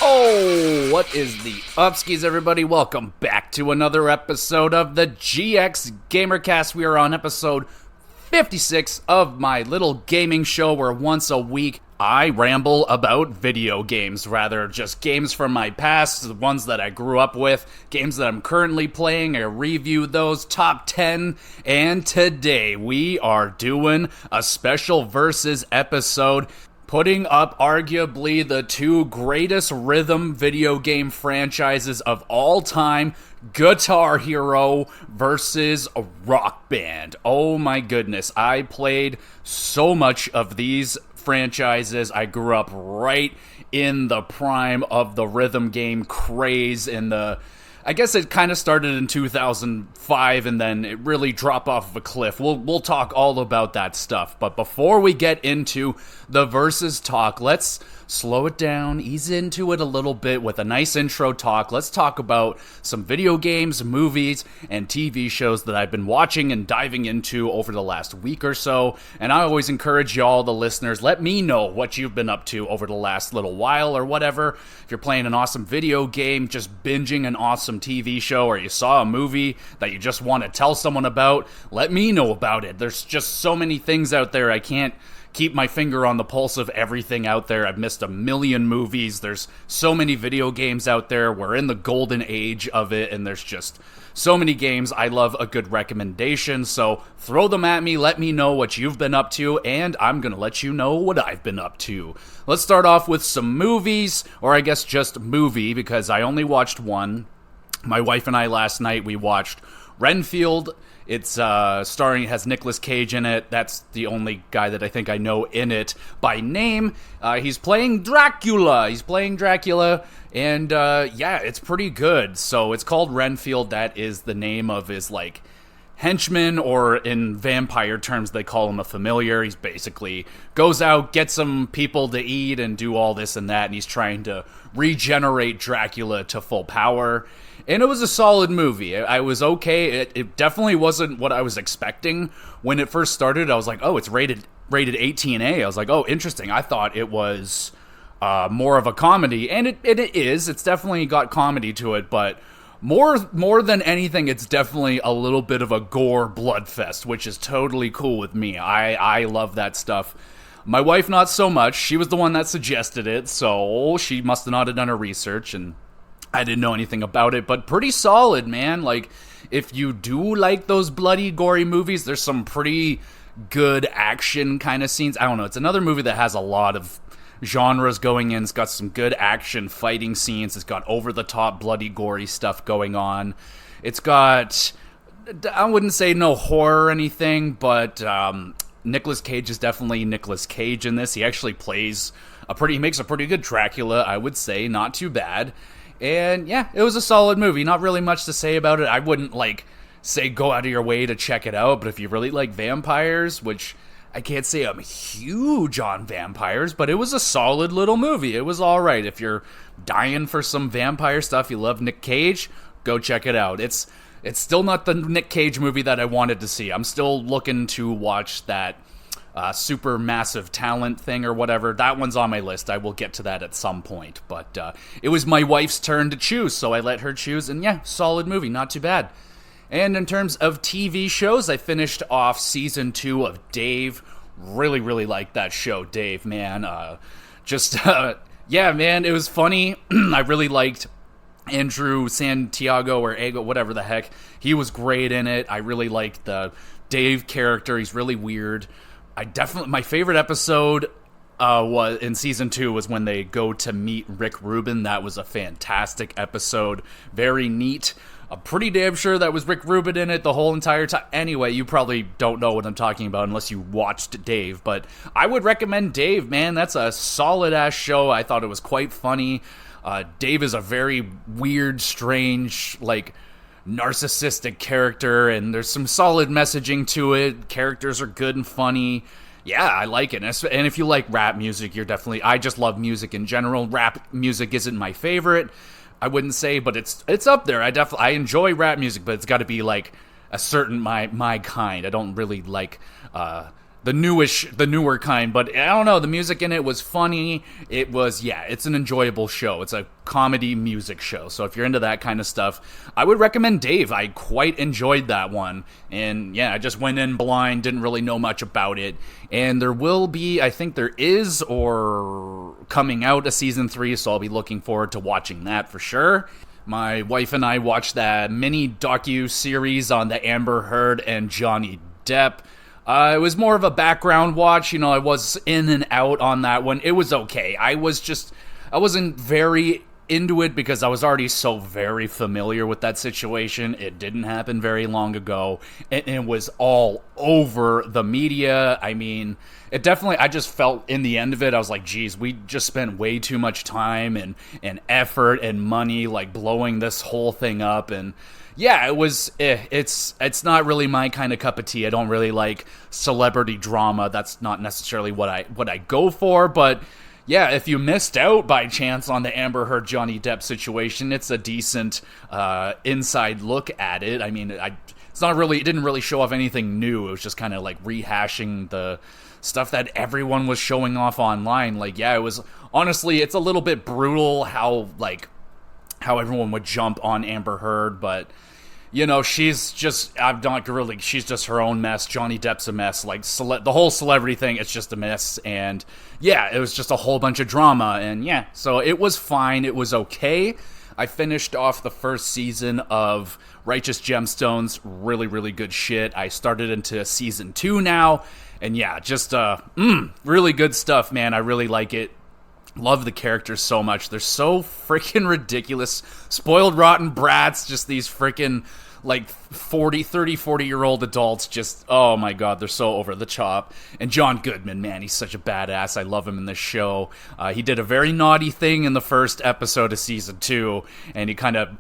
Oh, what is the upskis, everybody? Welcome back to another episode of the GXGamerCast. We are on episode 56 of my little gaming show where once a week I ramble about video games, rather just games from my past, the ones that I grew up with, games that I'm currently playing. I review those top 10, and today we are doing a special versus episode, putting up arguably the two greatest rhythm video game franchises of all time, Guitar Hero versus Rock Band. Oh my goodness, I played so much of these franchises. I grew up right in the prime of the rhythm game craze I guess it kind of started in 2005 and then it really dropped off of a cliff. We'll talk all about that stuff. But before we get into the versus talk, let's slow it down, ease into it a little bit with a nice intro talk. Let's talk about some video games, movies, and TV shows that I've been watching and diving into over the last week or so. And I always encourage y'all, the listeners, let me know what you've been up to over the last little while or whatever. If you're playing an awesome video game, just binging an awesome TV show, or you saw a movie that you just want to tell someone about, let me know about it. There's just so many things out there. I can't keep my finger on the pulse of everything out there. I've missed a million movies. There's so many video games out there. We're in the golden age of it, and there's just so many games. I love a good recommendation, so throw them at me. Let me know what you've been up to, and I'm going to let you know what I've been up to. Let's start off with some movies, or I guess just movie, because I only watched one. My wife and I last night, we watched Renfield. It's starring, it has Nicolas Cage in it. That's the only guy that I think I know in it by name. He's playing Dracula. And yeah, it's pretty good. So it's called Renfield. That is the name of his, henchman, or in vampire terms, they call him a familiar. He's basically goes out, gets some people to eat and do all this and that, and he's trying to regenerate Dracula to full power. And it was a solid movie. I was okay. It definitely wasn't what I was expecting. When it first started, I was like, oh, it's rated 18A. I was like, oh, interesting. I thought it was more of a comedy, and it is. It's definitely got comedy to it, but more than anything, it's definitely a little bit of a gore bloodfest, which is totally cool with me. I love that stuff. My wife, not so much. She was the one that suggested it, so she must not have done her research, and I didn't know anything about it, but pretty solid, man. If you do like those bloody, gory movies, there's some pretty good action kind of scenes. I don't know, it's another movie that has a lot of genres going in. It's got some good action fighting scenes. It's got over-the-top, bloody, gory stuff going on. It's got, I wouldn't say no horror or anything, but Nicolas Cage is definitely Nicolas Cage in this. He actually he makes a pretty good Dracula, I would say. Not too bad. And yeah, it was a solid movie. Not really much to say about it. I wouldn't say go out of your way to check it out, but if you really like vampires, which I can't say I'm huge on vampires, but it was a solid little movie. It was alright. If you're dying for some vampire stuff, you love Nick Cage, go check it out. It's still not the Nick Cage movie that I wanted to see. I'm still looking to watch that super massive talent thing or whatever. That one's on my list. I will get to that at some point. But it was my wife's turn to choose, so I let her choose. And yeah, solid movie. Not too bad. And in terms of TV shows, I finished off season 2 of Dave. Really, really liked that show, Dave, man. Yeah, man, it was funny. I really liked Andrew Santiago, or Ego, whatever the heck. He was great in it. I really liked the Dave character. He's really weird. My favorite episode was in season 2 was when they go to meet Rick Rubin. That was a fantastic episode. Very neat. I'm pretty damn sure that was Rick Rubin in it the whole entire time. Anyway, you probably don't know what I'm talking about unless you watched Dave, but I would recommend Dave, man. That's a solid-ass show. I thought it was quite funny. Dave is a very weird, strange, narcissistic character, and there's some solid messaging to it. Characters are good and funny. Yeah, I like it. And if you like rap music, I just love music in general. Rap music isn't my favorite, I wouldn't say, but it's up there. I enjoy rap music, but it's got to be a certain my kind. I don't really like the newer kind, but I don't know, the music in it was funny. It was, yeah, it's an enjoyable show. It's a comedy music show, so if you're into that kind of stuff, I would recommend Dave. I quite enjoyed that one, and yeah, I just went in blind, didn't really know much about it, and there will be, I think there is, or coming out, a season 3, so I'll be looking forward to watching that for sure. My wife and I watched that mini docu-series on the Amber Heard and Johnny Depp. It was more of a background watch, I was in and out on that one. It was okay. I wasn't very into it because I was already so very familiar with that situation. It didn't happen very long ago, and it was all over the media. I mean, it definitely, I just felt in the end of it, I was like, geez, we just spent way too much time and effort and money, like, blowing this whole thing up, and yeah, it was, it's not really my kind of cup of tea. I don't really like celebrity drama. That's not necessarily what I go for, but yeah, if you missed out by chance on the Amber Heard Johnny Depp situation, it's a decent inside look at it. I mean, it didn't really show off anything new. It was just kind of like rehashing the stuff that everyone was showing off online. Like, yeah, it was, honestly, it's a little bit brutal how everyone would jump on Amber Heard, but she's just her own mess. Johnny Depp's a mess. Like, the whole celebrity thing, it's just a mess. And yeah, it was just a whole bunch of drama. And yeah, so it was fine. It was okay. I finished off the first season of Righteous Gemstones. Really, really good shit. I started into season 2 now. And yeah, just really good stuff, man. I really like it. Love the characters so much. They're so freaking ridiculous. Spoiled rotten brats, just these freaking like 40-year-old adults, just, oh my god, they're so over the top. And John Goodman, man, he's such a badass. I love him in this show. He did a very naughty thing in the first episode of season 2, and he kind of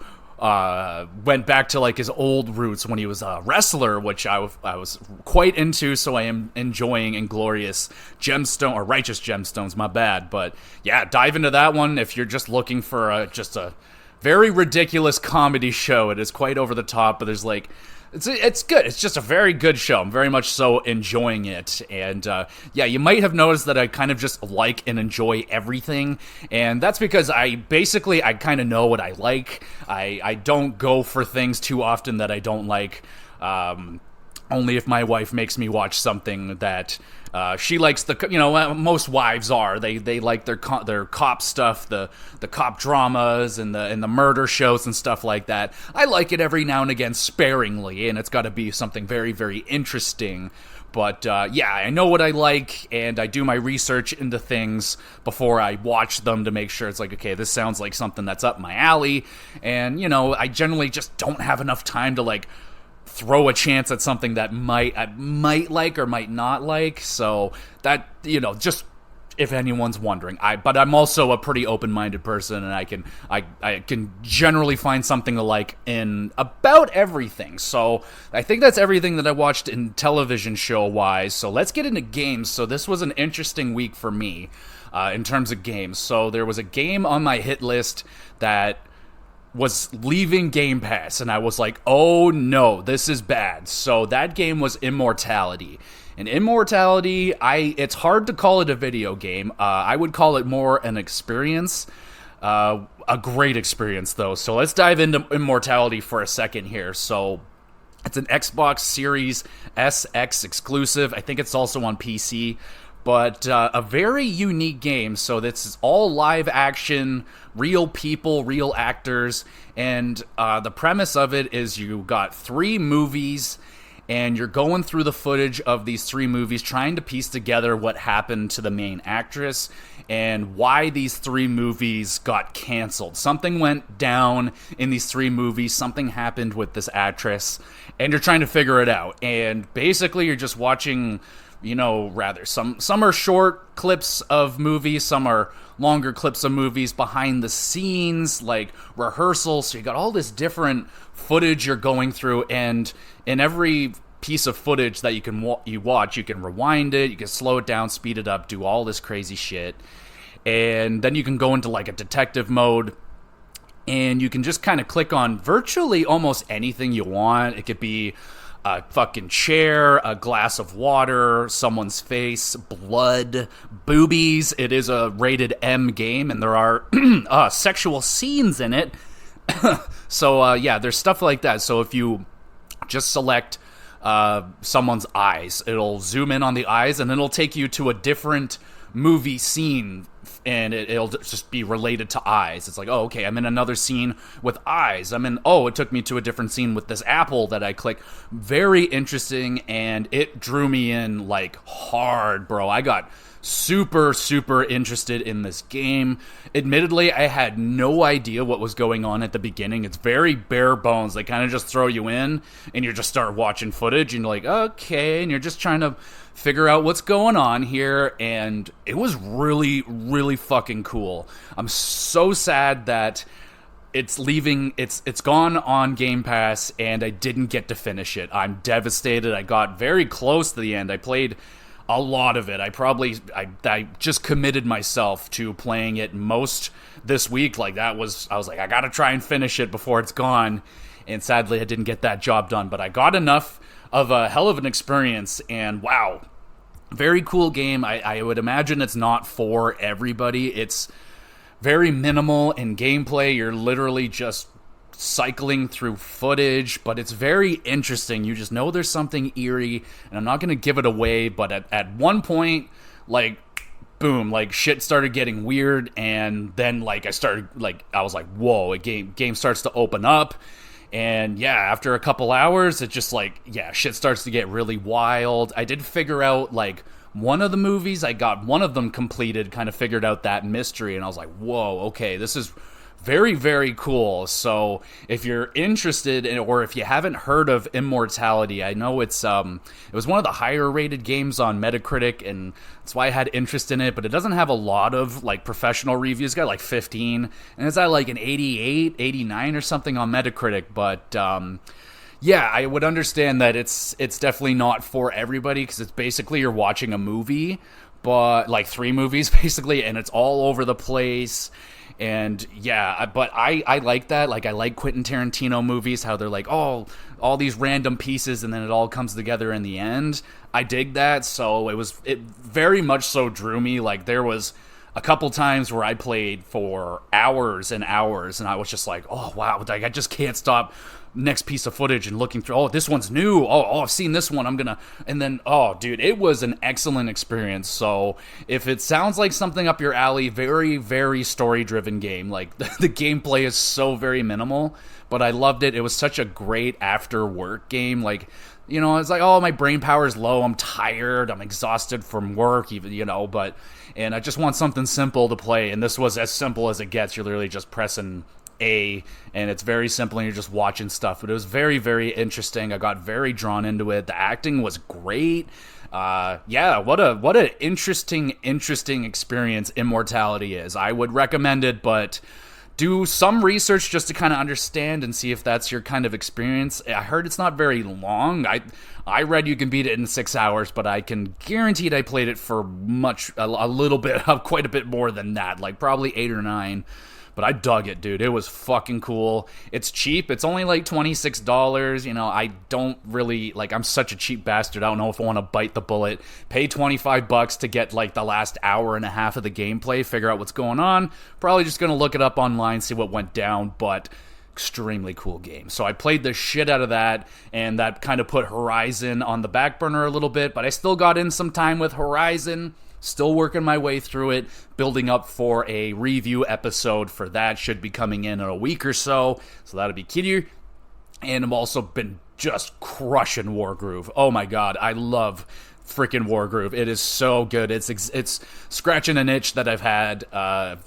went back to like his old roots when he was a wrestler, which I was quite into, so I am enjoying Inglorious Gemstone, or Righteous Gemstones, my bad. But yeah, dive into that one if you're just looking for just a very ridiculous comedy show. It is quite over the top, but there's like, it's good. It's just a very good show. I'm very much so enjoying it. And yeah, you might have noticed that I kind of just like and enjoy everything. And that's because I kind of know what I like. I don't go for things too often that I don't like. Only if my wife makes me watch something that she likes. Most wives are. They like their cop stuff, the cop dramas and the murder shows and stuff like that. I like it every now and again, sparingly, and it's got to be something very, very interesting. But yeah, I know what I like, and I do my research into things before I watch them to make sure it's like, okay, this sounds like something that's up my alley. And I generally just don't have enough time to like throw a chance at something that I might like or might not like. So that, just if anyone's wondering, but I'm also a pretty open-minded person, and I can generally find something to like in about everything. So I think that's everything that I watched in television show wise. So let's get into games. So this was an interesting week for me in terms of games. So there was a game on my hit list that was leaving Game Pass, and I was like, oh no, this is bad. So that game was Immortality. And Immortality, it's hard to call it a video game. I would call it more an experience. A great experience, though. So let's dive into Immortality for a second here. So it's an Xbox Series SX exclusive. I think it's also on PC. But a very unique game. So this is all live action, real people, real actors. And the premise of it is you got 3 movies, and you're going through the footage of these 3 movies, trying to piece together what happened to the main actress and why these 3 movies got canceled. Something went down in these 3 movies. Something happened with this actress, and you're trying to figure it out. And basically, you're just watching, some are short clips of movies, some are longer clips of movies, behind the scenes, like rehearsals. So you got all this different footage you're going through, and in every piece of footage that you watch, you can rewind it, you can slow it down, speed it up, do all this crazy shit. And then you can go into like a detective mode, and you can just kind of click on virtually almost anything you want. It could be a fucking chair, a glass of water, someone's face, blood, boobies. It is a rated M game, and there are sexual scenes in it. So, there's stuff like that. So if you just select someone's eyes, it'll zoom in on the eyes, and then it'll take you to a different movie scene, and it'll just be related to eyes. It's like, oh, okay, I'm in another scene with eyes. It took me to a different scene with this apple that I clicked. Very interesting, and it drew me in, like, hard, bro. I got super, super interested in this game. Admittedly, I had no idea what was going on at the beginning. It's very bare bones. They kind of just throw you in, and you just start watching footage, and you're like, okay, and you're just trying to figure out what's going on here, and it was really, really fucking cool. I'm so sad that it's leaving, it's gone on Game Pass, and I didn't get to finish it. I'm devastated. I got very close to the end. I played a lot of it. I just committed myself to playing it most this week. I was like, I gotta try and finish it before it's gone, and sadly I didn't get that job done, but I got enough of a hell of an experience, and wow, very cool game. I would imagine it's not for everybody. It's very minimal in gameplay. You're literally just cycling through footage, but it's very interesting. You just know there's something eerie, and I'm not going to give it away, but at one point, like, boom, like, shit started getting weird, and then, like, I was like, whoa, game starts to open up. And yeah, after a couple hours, it just like, yeah, shit starts to get really wild. I did figure out, like, one of the movies, I got one of them completed, kind of figured out that mystery, and I was like, whoa, okay, this is very, very cool. So if you're interested in, or if you haven't heard of Immortality, I know it was one of the higher rated games on Metacritic, and that's why I had interest in it, but it doesn't have a lot of, like, professional reviews. It's got like 15, and it's at like an 88, 89 or something on Metacritic, but yeah, I would understand that it's definitely not for everybody, because it's basically you're watching a movie, but like 3 movies basically, and it's all over the place. And yeah, but I like that. Like, I like Quentin Tarantino movies, how they're like, oh, all these random pieces, and then it all comes together in the end. I dig that. So it very much so drew me. Like, there was a couple times where I played for hours and hours, and I was just like, oh wow, like, I just can't stop next piece of footage and looking through, oh, this one's new, oh, I've seen this one, and then, oh, dude, it was an excellent experience. So if it sounds like something up your alley, very, very story-driven game. Like, the gameplay is so very minimal, but I loved it. It was such a great after-work game. Like, you know, it's like, oh, my brain power is low, I'm tired, I'm exhausted from work, even, you know, and I just want something simple to play, and this was as simple as it gets. You're literally just pressing A, and it's very simple, and you're just watching stuff. But it was very, very interesting. I got very drawn into it. The acting was great. Yeah, what a interesting experience Immortality is. I would recommend it, but do some research just to kind of understand and see if that's your kind of experience. I heard it's not very long. I read you can beat it in 6 hours, but I can guarantee I played it for a little bit, quite a bit more than that, like probably 8 or 9. But I dug it, dude. It was fucking cool. It's cheap. It's only like $26. You know, I don't really, like, I'm such a cheap bastard. I don't know if I want to bite the bullet. Pay $25 to get, like, the last hour and a half of the gameplay, figure out what's going on. Probably just going to look it up online, see what went down, but extremely cool game. So I played the shit out of that, and that kind of put Horizon on the back burner a little bit, but I still got in some time with Horizon. Still working my way through it, building up for a review episode for that. Should be coming in a week or so that'll be kitty. And I've also been just crushing Wargroove. Oh my god, I love freaking Wargroove. It is so good. It's scratching an itch that I've had. I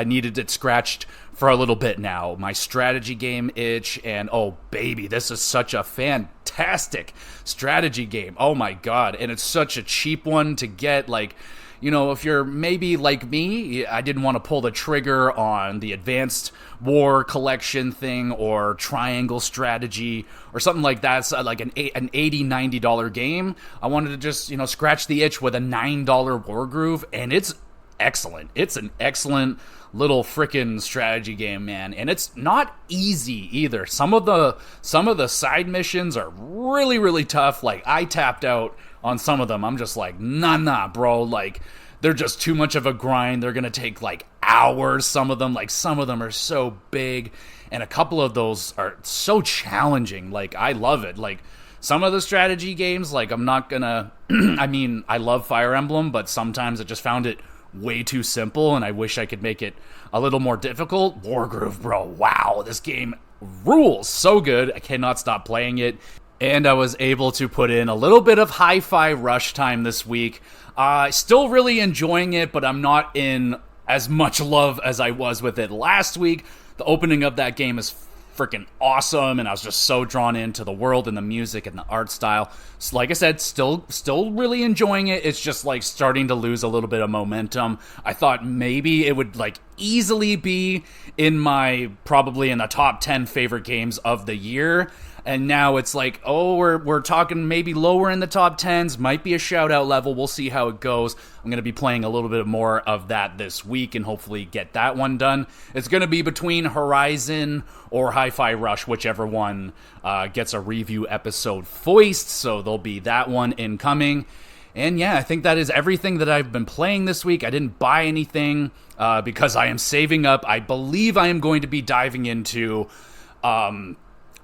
needed it scratched for a little bit now. My strategy game itch, and oh baby, this is such a fantastic strategy game. Oh my god, and it's such a cheap one to get. Like, you know, if you're maybe like me, I didn't want to pull the trigger on the Advanced War Collection thing or Triangle Strategy or something like that. It's like an $80, $90 game. I wanted to just, you know, scratch the itch with a $9 Wargroove, and it's excellent. It's an excellent little frickin' strategy game, man, and it's not easy either. Some of the side missions are really, really tough. Like, I tapped out on some of them. I'm just like, nah, bro. Like, they're just too much of a grind. They're gonna take like hours. Some of them are so big, and a couple of those are so challenging. Like, I love it. Like, some of the strategy games, like, I'm not gonna I mean, I love Fire Emblem, but sometimes I just found it way too simple, and I wish I could make it a little more difficult. Wargroove, bro, wow, this game rules. So good. I cannot stop playing it. And I was able to put in a little bit of Hi-Fi Rush time this week. Still really enjoying it, but I'm not in as much love as I was with it last week. The opening of that game is freaking awesome, and I was just so drawn into the world and the music and the art style. So like I said, still really enjoying it. It's just like starting to lose a little bit of momentum. I thought maybe it would like easily be probably in the top 10 favorite games of the year. And now it's like, oh, we're talking maybe lower in the top 10s, might be a shout-out level. We'll see how it goes. I'm going to be playing a little bit more of that this week and hopefully get that one done. It's going to be between Horizon or Hi-Fi Rush, whichever one gets a review episode foist, so there'll be that one incoming. And yeah, I think that is everything that I've been playing this week. I didn't buy anything because I am saving up. I believe I am going to be diving into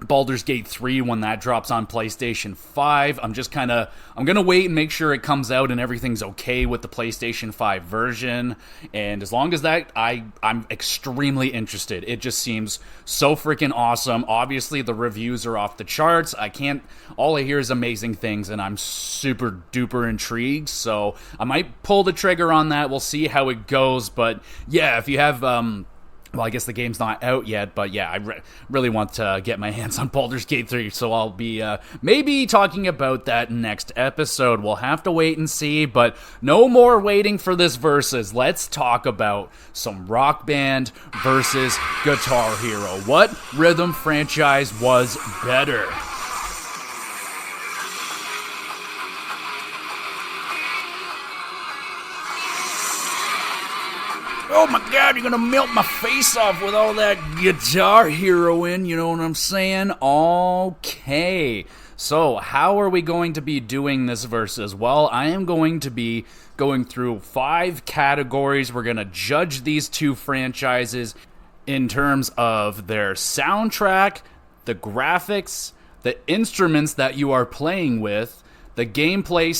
Baldur's Gate 3 when that drops on PlayStation 5. I'm going to wait and make sure it comes out and everything's okay with the PlayStation 5 version. And as long as that, I'm extremely interested. It just seems so freaking awesome. Obviously, the reviews are off the charts. All I hear is amazing things, and I'm super duper intrigued. So I might pull the trigger on that. We'll see how it goes. But yeah, if you have, well, I guess the game's not out yet, but yeah, I really want to get my hands on Baldur's Gate 3, so I'll be maybe talking about that next episode. We'll have to wait and see, but no more waiting for this versus. Let's talk about some Rock Band versus Guitar Hero. What rhythm franchise was better? Oh my god, you're gonna melt my face off with all that Guitar Hero in, you know what I'm saying? Okay, so how are we going to be doing this versus? Well, I am going to be going through 5 categories. We're gonna judge these two franchises in terms of their soundtrack, the graphics, the instruments that you are playing with, the gameplay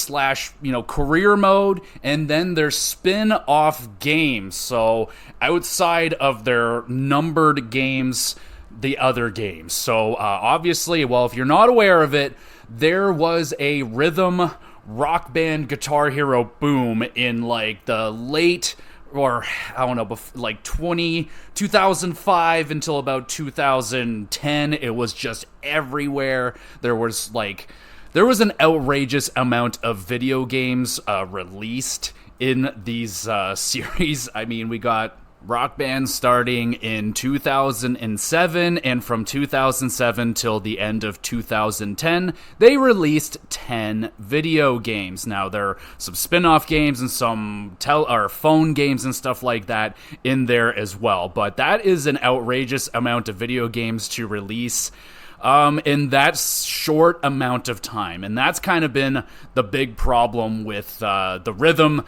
/ career mode, and then their spin-off games. So outside of their numbered games, the other games. So obviously, well, if you're not aware of it, there was a rhythm Rock Band Guitar Hero boom in like the late, or I don't know, like 2005 until about 2010. It was just everywhere. There was an outrageous amount of video games released in these series. I mean, we got Rock Band starting in 2007, and from 2007 till the end of 2010, they released 10 video games. Now, there are some spin-off games and some phone games and stuff like that in there as well, but that is an outrageous amount of video games to release in that short amount of time. And that's kind of been the big problem with the rhythm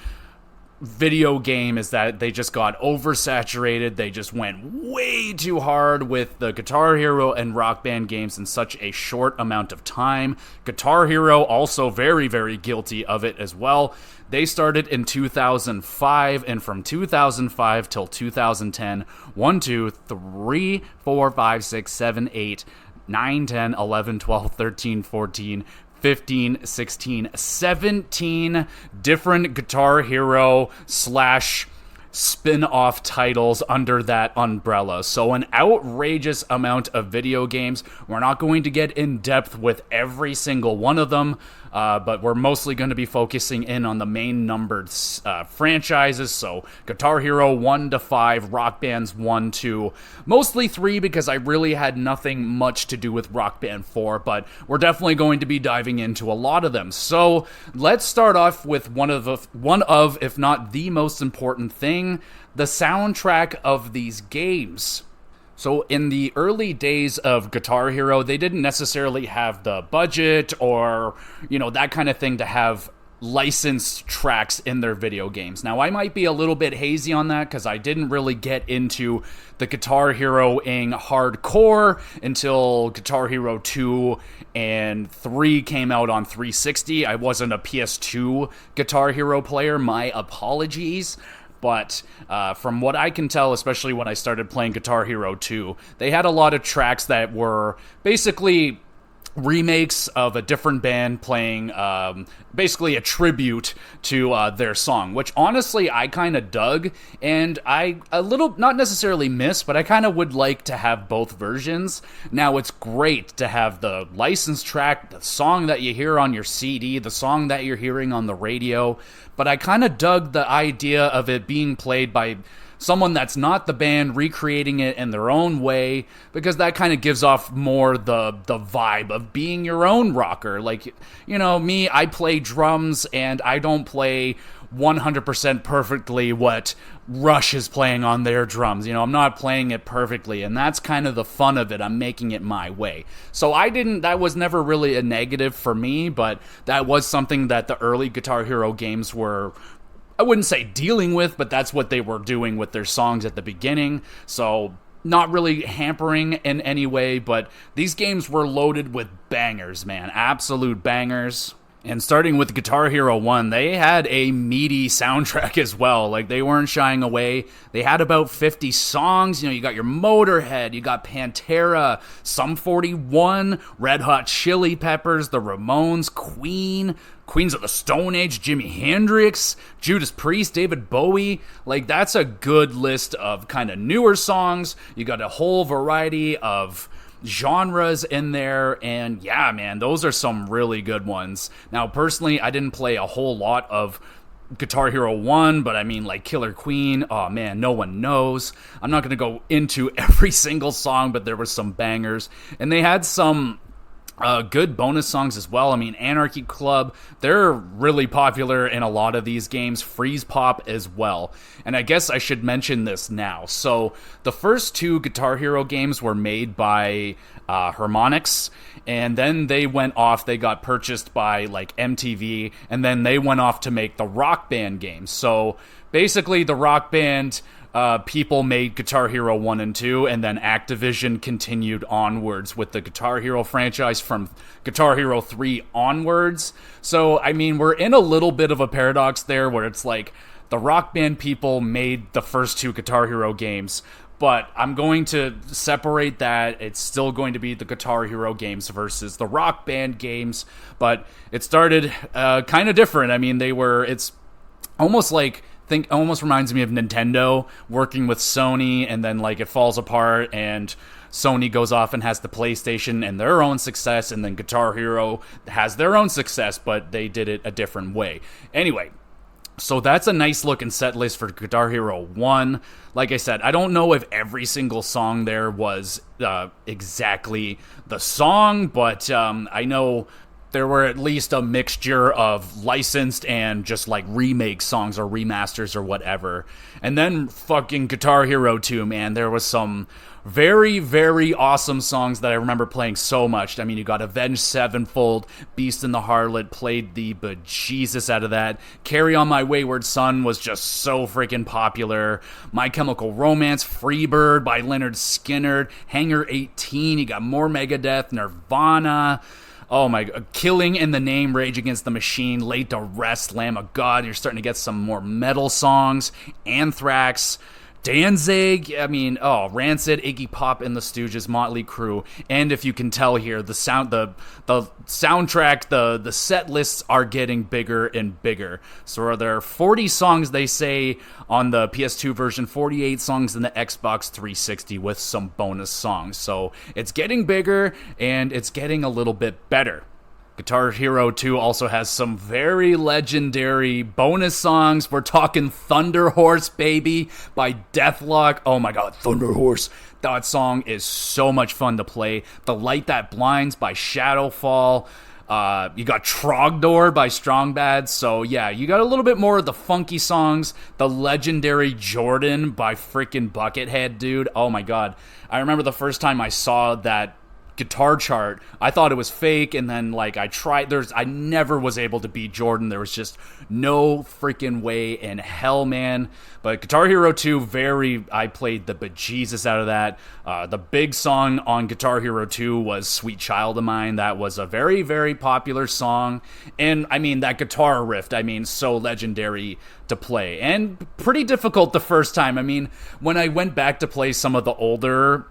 video game, is that they just got oversaturated. They just went way too hard with the Guitar Hero and Rock Band games in such a short amount of time. Guitar Hero also very, very guilty of it as well. They started in 2005, and from 2005 till 2010, 1, 2, 3, 4, 5, 6, 7, 8, 9, 10, 11, 12, 13, 14, 15, 16, 17 different Guitar Hero / spin-off titles under that umbrella. So an outrageous amount of video games. We're not going to get in depth with every single one of them. but we're mostly going to be focusing in on the main numbered franchises, so Guitar Hero 1 to 5, Rock Bands 1, 2, mostly 3 because I really had nothing much to do with Rock Band 4, but we're definitely going to be diving into a lot of them. So let's start off with one of, if not the most important thing, the soundtrack of these games. So in the early days of Guitar Hero, they didn't necessarily have the budget or, that kind of thing to have licensed tracks in their video games. Now, I might be a little bit hazy on that because I didn't really get into the Guitar Hero-ing hardcore until Guitar Hero 2 and 3 came out on 360. I wasn't a PS2 Guitar Hero player. My apologies. But from what I can tell, especially when I started playing Guitar Hero 2, they had a lot of tracks that were basically remakes of a different band playing basically a tribute to their song, which honestly I kind of dug, and I a little, not necessarily miss, but I kind of would like to have both versions. Now, it's great to have the licensed track, the song that you hear on your CD, the song that you're hearing on the radio, but I kind of dug the idea of it being played by someone that's not the band recreating it in their own way, because that kind of gives off more the vibe of being your own rocker. Like, me, I play drums and I don't play 100% perfectly what Rush is playing on their drums. I'm not playing it perfectly, and that's kind of the fun of it. I'm making it my way. So that was never really a negative for me, but that was something that the early Guitar Hero games were, I wouldn't say dealing with, but that's what they were doing with their songs at the beginning. So not really hampering in any way, but these games were loaded with bangers, man. Absolute bangers. And starting with Guitar Hero 1, they had a meaty soundtrack as well. Like, they weren't shying away. They had about 50 songs. You got your Motorhead, you got Pantera, Sum 41, Red Hot Chili Peppers, the Ramones, Queens of the Stone Age, Jimi Hendrix, Judas Priest, David Bowie. Like, that's a good list of kind of newer songs. You got a whole variety of genres in there, and yeah, man, those are some really good ones. Now, personally, I didn't play a whole lot of Guitar Hero 1, but I mean, like Killer Queen, oh man, No One Knows. I'm not going to go into every single song, but there were some bangers, and they had some good bonus songs as well. I mean, Anarchy Club, they're really popular in a lot of these games. Freeze Pop as well. And I guess I should mention this now. So the first two Guitar Hero games were made by Harmonix, and then they got purchased by like MTV, and then they went off to make the Rock Band games. So basically the Rock Band people made Guitar Hero 1 and 2, and then Activision continued onwards with the Guitar Hero franchise from Guitar Hero 3 onwards. So, I mean, we're in a little bit of a paradox there where it's like the Rock Band people made the first two Guitar Hero games, but I'm going to separate that. It's still going to be the Guitar Hero games versus the Rock Band games, but it started kind of different. I mean, it's almost like, almost reminds me of Nintendo working with Sony, and then like it falls apart and Sony goes off and has the PlayStation and their own success, and then Guitar Hero has their own success, but they did it a different way. Anyway, so that's a nice looking set list for Guitar Hero 1. Like I said, I don't know if every single song there was exactly the song, but I know there were at least a mixture of licensed and just like remake songs or remasters or whatever. And then fucking Guitar Hero 2, man, there was some very, very awesome songs that I remember playing so much. I mean, you got Avenged Sevenfold, Beast and the Harlot, played the bejesus out of that. Carry On My Wayward Son was just so freaking popular. My Chemical Romance, Freebird by Lynyrd Skynyrd, Hangar 18, you got more Megadeth, Nirvana. Oh my God, Killing in the Name, Rage Against the Machine, Laid to Rest, Lamb of God. You're starting to get some more metal songs. Anthrax, Danzig, Rancid, Iggy Pop and the Stooges, Motley Crue, and if you can tell here, the soundtrack, the set lists are getting bigger and bigger. So there are 40 songs, they say, on the PS2 version, 48 songs in the Xbox 360 with some bonus songs. So it's getting bigger, and it's getting a little bit better. Guitar Hero 2 also has some very legendary bonus songs. We're talking Thunder Horse, baby, by Deathlock. Oh my god, Thunder Horse. That song is so much fun to play. The Light That Blinds by Shadowfall. You got Trogdor by Strong Bad. So yeah, you got a little bit more of the funky songs. The legendary Jordan by freaking Buckethead, dude. Oh my god. I remember the first time I saw that guitar chart, I thought it was fake, and then like I never was able to beat Jordan. There was just no freaking way in hell, man. But Guitar Hero 2, I played the bejesus out of that. The big song on Guitar Hero 2 was Sweet Child of Mine. That was a very, very popular song, and I mean, that guitar riff, I mean, so legendary to play, and pretty difficult the first time. I mean, when I went back to play some of the older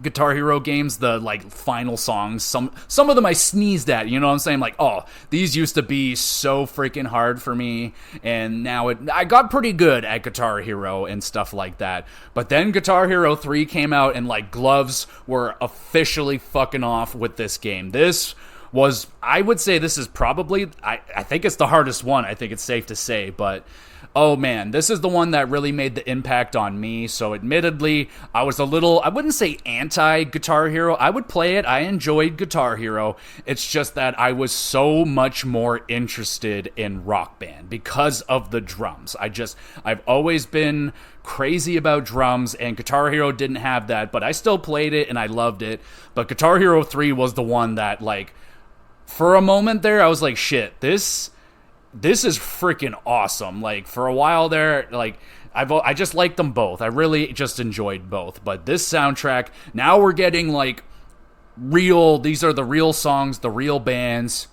Guitar Hero games, the like final songs, some of them I sneezed at, you know what I'm saying? Like, oh, these used to be so freaking hard for me, and now I got pretty good at Guitar Hero and stuff like that. But then Guitar Hero 3 came out, and like gloves were officially fucking off with this game. I would say this is probably, I think it's the hardest one, I think it's safe to say, but oh man, this is the one that really made the impact on me. So admittedly, I was I wouldn't say anti-Guitar Hero. I would play it. I enjoyed Guitar Hero. It's just that I was so much more interested in Rock Band because of the drums. I've always been crazy about drums, and Guitar Hero didn't have that, but I still played it and I loved it. But Guitar Hero 3 was the one that, like, for a moment there, I was like, shit, this is freaking awesome. Like, for a while there, like, I just liked them both. I really just enjoyed both. But this soundtrack, now we're getting, like, these are the real songs, the real bands.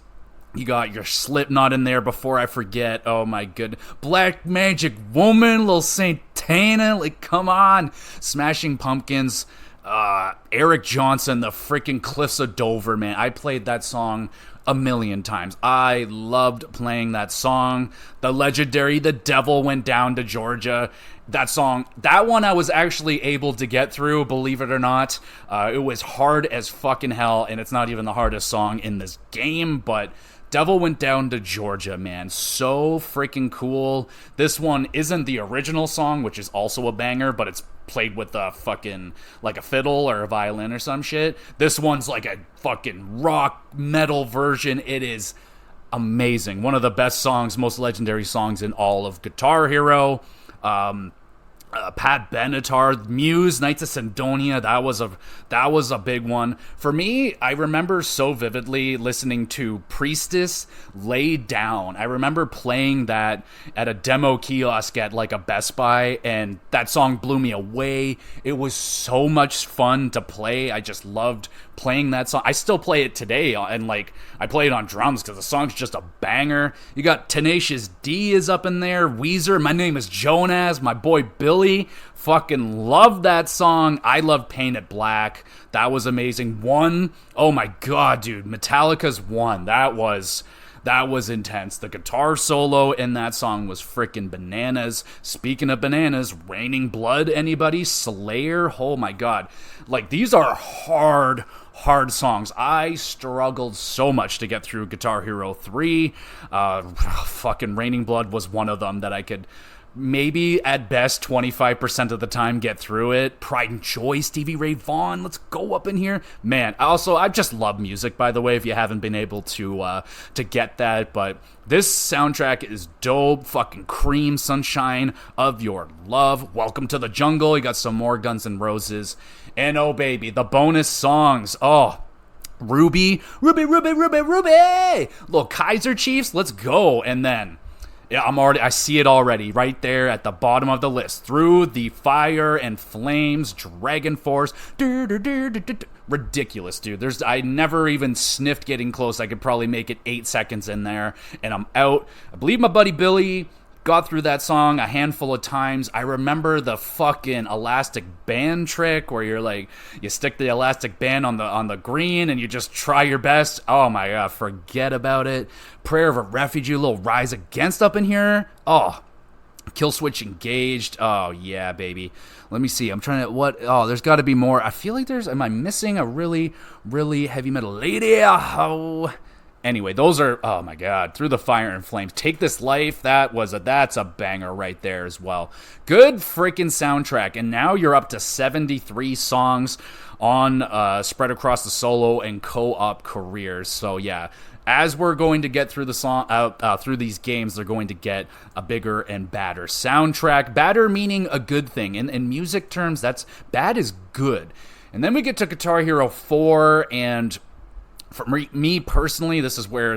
You got your Slipknot in there, before I forget. Oh my goodness. Black Magic Woman, Lil Santana, like, come on. Smashing Pumpkins, Eric Johnson, the freaking Cliffs of Dover, man. I played that song a million times. I loved playing that song. The legendary The Devil Went Down to Georgia. That song, that one I was actually able to get through, believe it or not. It was hard as fucking hell, and it's not even the hardest song in this game, but Devil Went Down to Georgia, man. So freaking cool. This one isn't the original song, which is also a banger, but it's played with a fucking, like a fiddle or a violin or some shit. This one's like a fucking rock metal version. It is amazing. One of the best songs, most legendary songs in all of Guitar Hero. Pat Benatar, Muse, Knights of Sidonia, that was a big one. For me, I remember so vividly listening to Priestess Lay Down. I remember playing that at a demo kiosk at like a Best Buy, and that song blew me away. It was so much fun to play. I just loved playing that song. I still play it today, and like I play it on drums because the song's just a banger. You got Tenacious D is up in there, Weezer, My Name is Jonas, my boy Billy, fucking love that song. I love Painted Black. That was amazing. Oh my god, dude, Metallica's One. That was intense. The guitar solo in that song was freaking bananas. Speaking of bananas, Raining Blood, anybody? Slayer? Oh my god. Like, these are hard songs. I struggled so much to get through Guitar Hero 3. Fucking Raining Blood was one of them that I could maybe at best 25% of the time get through it. Pride and Joy, Stevie Ray Vaughan, let's go up in here, man. Also, I just love music, by the way, if you haven't been able to get that. But this soundtrack is dope. Fucking Cream, Sunshine of Your Love, Welcome to the Jungle. You got some more Guns N' Roses, and oh baby, the bonus songs. Ruby, little Kaiser Chiefs, let's go. And then, yeah, I see it already, right there at the bottom of the list. Through the Fire and Flames, Dragon Force. Ridiculous, dude. I never even sniffed getting close. I could probably make it 8 seconds in there, and I'm out. I believe my buddy Billy got through that song a handful of times. I remember the fucking elastic band trick where you're like, you stick the elastic band on the green and you just try your best. Oh my god, forget about it. Prayer of a Refugee, little Rise Against up in here. Oh, Kill Switch Engaged. Oh yeah, baby. Let me see. I'm trying to, there's got to be more. I feel like am I missing a really, really heavy metal lady? Oh, Anyway, those are, oh my god, Through the Fire and Flames. Take This Life, that's a banger right there as well. Good freaking soundtrack, and now you're up to 73 songs on spread across the solo and co-op careers. So yeah, as we're going to get through through these games, they're going to get a bigger and badder soundtrack. Badder meaning a good thing. In music terms, bad is good. And then we get to Guitar Hero 4, and for me personally, this is where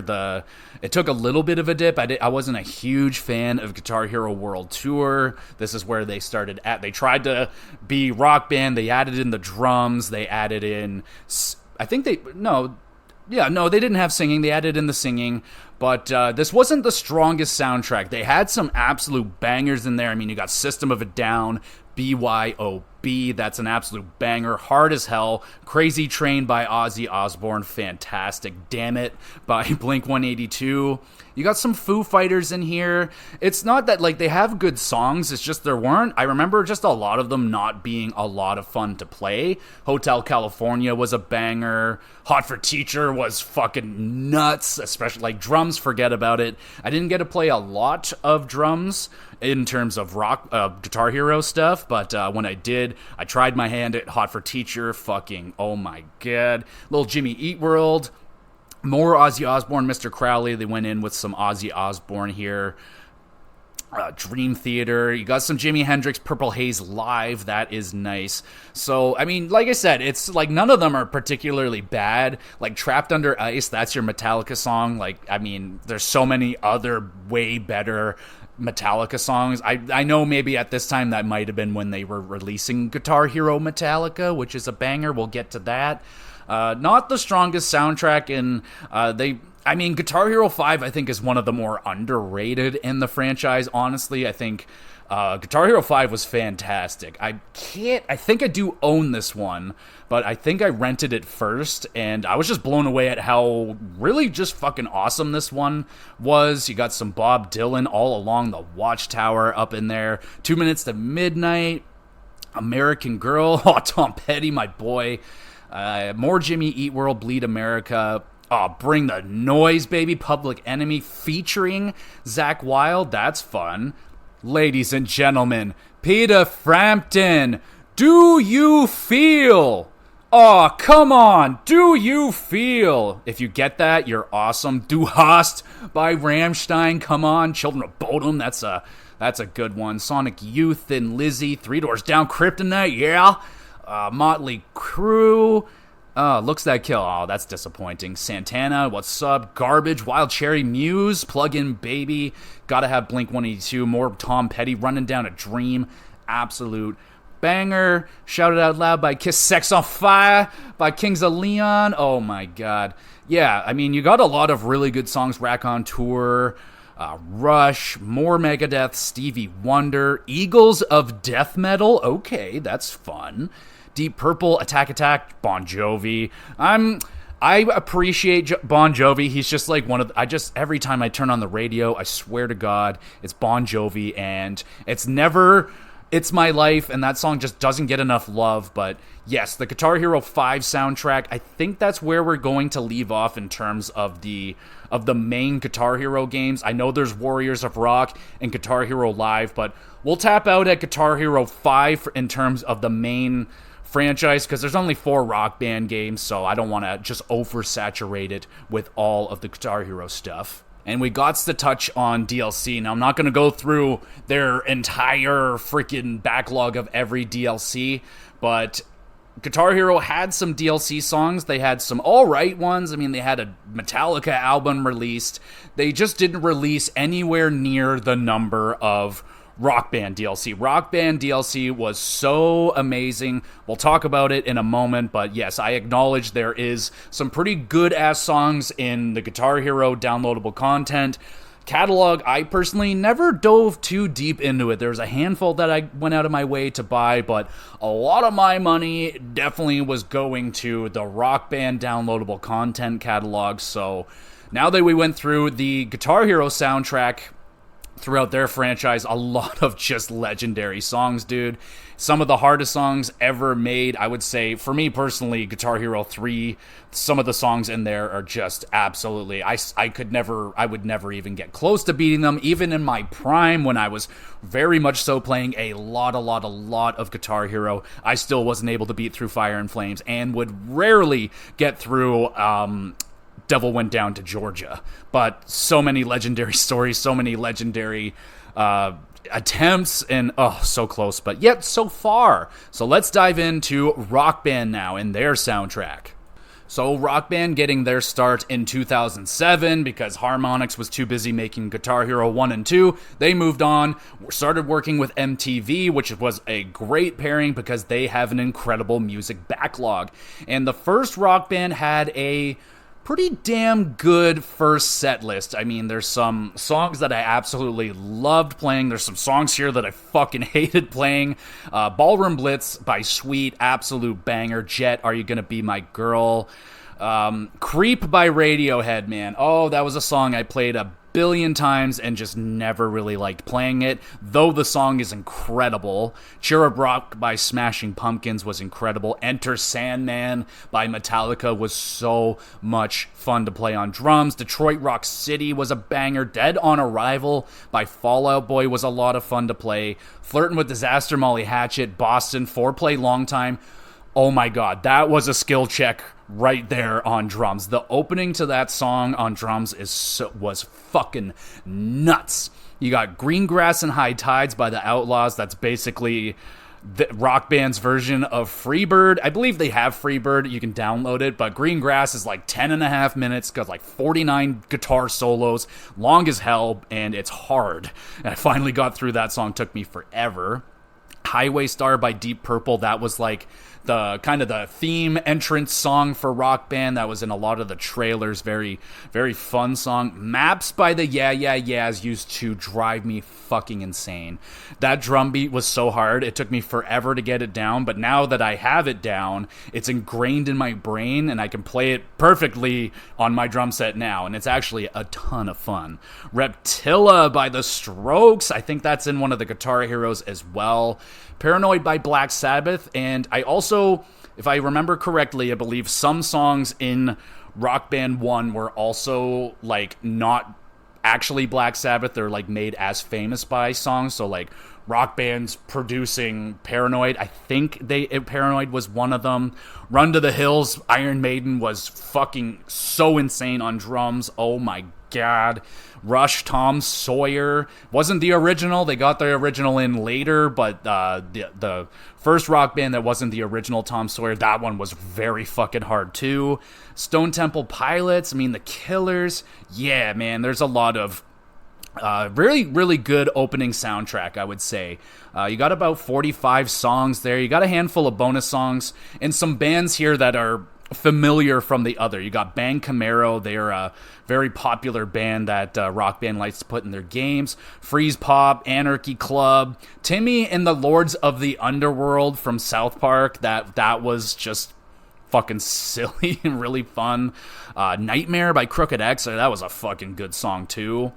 it took a little bit of a dip. I wasn't a huge fan of Guitar Hero World Tour. This is where they started they tried to be Rock Band. They added in the drums. They added in, they didn't have singing. They added in the singing. But this wasn't the strongest soundtrack. They had some absolute bangers in there. I mean, you got System of a Down, BYOB, that's an absolute banger. Hard as Hell, Crazy Train by Ozzy Osbourne, fantastic. Damn It by Blink-182. You got some Foo Fighters in here. It's not that, like, they have good songs, it's just I remember just a lot of them not being a lot of fun to play. Hotel California was a banger. Hot for Teacher was fucking nuts, especially, like, drums, forget about it. I didn't get to play a lot of drums in terms of Guitar Hero stuff, but when I did, I tried my hand at Hot for Teacher. Fucking, oh my god. Little Jimmy Eat World. More Ozzy Osbourne, Mr. Crowley. They went in with some Ozzy Osbourne here. Dream Theater. You got some Jimi Hendrix, Purple Haze Live. That is nice. So, I mean, like I said, it's like none of them are particularly bad. Like Trapped Under Ice, that's your Metallica song. Like, I mean, there's so many other way better Metallica songs. I know maybe at this time that might have been when they were releasing Guitar Hero Metallica, which is a banger. We'll get to that. Not the strongest soundtrack, and Guitar Hero 5, I think, is one of the more underrated in the franchise, honestly. I think Guitar Hero 5 was fantastic. I think I do own this one, but I think I rented it first, and I was just blown away at how really just fucking awesome this one was. You got some Bob Dylan all along the Watchtower up in there. 2 Minutes to Midnight, American Girl, oh, Tom Petty, my boy. More Jimmy Eat World, Bleed America. Oh, Bring the Noise, baby. Public Enemy featuring Zakk Wylde. That's fun. Ladies and gentlemen, Peter Frampton. Do You Feel? Oh, come on. Do You Feel? If you get that, you're awesome. Du Hast by Rammstein. Come on. Children of Bodom. That's a good one. Sonic Youth and Lizzie. Three Doors Down. Kryptonite. Yeah. Motley Crue, Looks That Kill, oh, that's disappointing. Santana, What's Up, Garbage, Wild Cherry, Muse, Plug-In Baby, gotta have Blink-182, more Tom Petty, Running Down a Dream, absolute banger. Shouted Out Loud by Kiss, Sex on Fire by Kings of Leon, oh my god. Yeah, I mean, you got a lot of really good songs, Rack on Tour, Rush, more Megadeth, Stevie Wonder, Eagles of Death Metal, okay, that's fun. Deep Purple, Attack, Bon Jovi. I appreciate Bon Jovi. He's just like every time I turn on the radio, I swear to God, it's Bon Jovi, and it's My Life, and that song just doesn't get enough love. But yes, the Guitar Hero 5 soundtrack, I think that's where we're going to leave off in terms of the main Guitar Hero games. I know there's Warriors of Rock and Guitar Hero Live, but we'll tap out at Guitar Hero 5 in terms of the main franchise, because there's only 4 Rock Band games, so I don't want to just oversaturate it with all of the Guitar Hero stuff. And we got to touch on DLC. Now, I'm not going to go through their entire freaking backlog of every DLC, but Guitar Hero had some DLC songs. They had some alright ones. I mean, they had a Metallica album released. They just didn't release anywhere near the number of Rock Band DLC. Rock Band DLC was so amazing. We'll talk about it in a moment, but yes, I acknowledge there is some pretty good-ass songs in the Guitar Hero downloadable content catalog. I personally never dove too deep into it. There's a handful that I went out of my way to buy, but a lot of my money definitely was going to the Rock Band downloadable content catalog. So now that we went through the Guitar Hero soundtrack, throughout their franchise, a lot of just legendary songs, dude. Some of the hardest songs ever made, I would say, for me personally, Guitar Hero 3, some of the songs in there are just absolutely, I would never even get close to beating them, even in my prime when I was very much so playing a lot of Guitar Hero. I still wasn't able to beat through Fire and Flames and would rarely get through, Devil Went Down to Georgia. But so many legendary stories, so many legendary attempts, and so close, but yet so far. So let's dive into Rock Band now and their soundtrack. So Rock Band getting their start in 2007 because Harmonix was too busy making Guitar Hero 1 and 2. They moved on, started working with MTV, which was a great pairing because they have an incredible music backlog. And the first Rock Band had a pretty damn good first set list. I mean, there's some songs that I absolutely loved playing. There's some songs here that I fucking hated playing. Ballroom Blitz by Sweet, absolute banger. Jet, Are You Gonna Be My Girl? Creep by Radiohead, man. Oh, that was a song I played a billion times and just never really liked playing it, though the song is incredible. Cherub Rock by Smashing Pumpkins was incredible. Enter Sandman by Metallica was so much fun to play on drums. Detroit Rock City was a banger. Dead on Arrival by Fall Out Boy was a lot of fun to play. Flirtin' with Disaster, Molly Hatchet, Boston, Foreplay Long Time. Oh my god, that was a skill check right there on drums. The opening to that song on drums was fucking nuts. You got Green Grass and High Tides by the Outlaws. That's basically the Rock Band's version of Freebird. I believe they have Freebird. You can download it, but Green Grass is like 10.5 minutes, got like 49 guitar solos, long as hell, and it's hard. And I finally got through that song. Took me forever. Highway Star by Deep Purple, that was like the kind of the theme entrance song for Rock Band that was in a lot of the trailers. Very, very fun song. Maps by the Yeah Yeah Yeahs used to drive me fucking insane. That drum beat was so hard, it took me forever to get it down, but now that I have it down, it's ingrained in my brain and I can play it perfectly on my drum set now, and it's actually a ton of fun. Reptilla by The Strokes, I think that's in one of the Guitar Heroes as well. Paranoid by Black Sabbath, and I also, if I remember correctly, I believe some songs in Rock Band 1 were also, like, not actually Black Sabbath. They're, like, made as famous by songs, so, like, Rock Band's producing Paranoid. I think Paranoid was one of them. Run to the Hills, Iron Maiden was fucking so insane on drums. Oh my god. Rush, Tom Sawyer wasn't the original. They got the original in later, but the first Rock Band that wasn't the original Tom Sawyer, that one was very fucking hard too. Stone Temple Pilots, I mean, The Killers. Yeah, man, there's a lot of really, really good opening soundtrack, I would say. You got about 45 songs there. You got a handful of bonus songs and some bands here that are familiar from the other. You got Bang Camaro. They're a very popular band that Rock Band likes to put in their games. Freeze Pop, Anarchy Club, Timmy and the Lords of the Underworld from South Park. That was just fucking silly and really fun. Nightmare by Crooked X. That was a fucking good song too.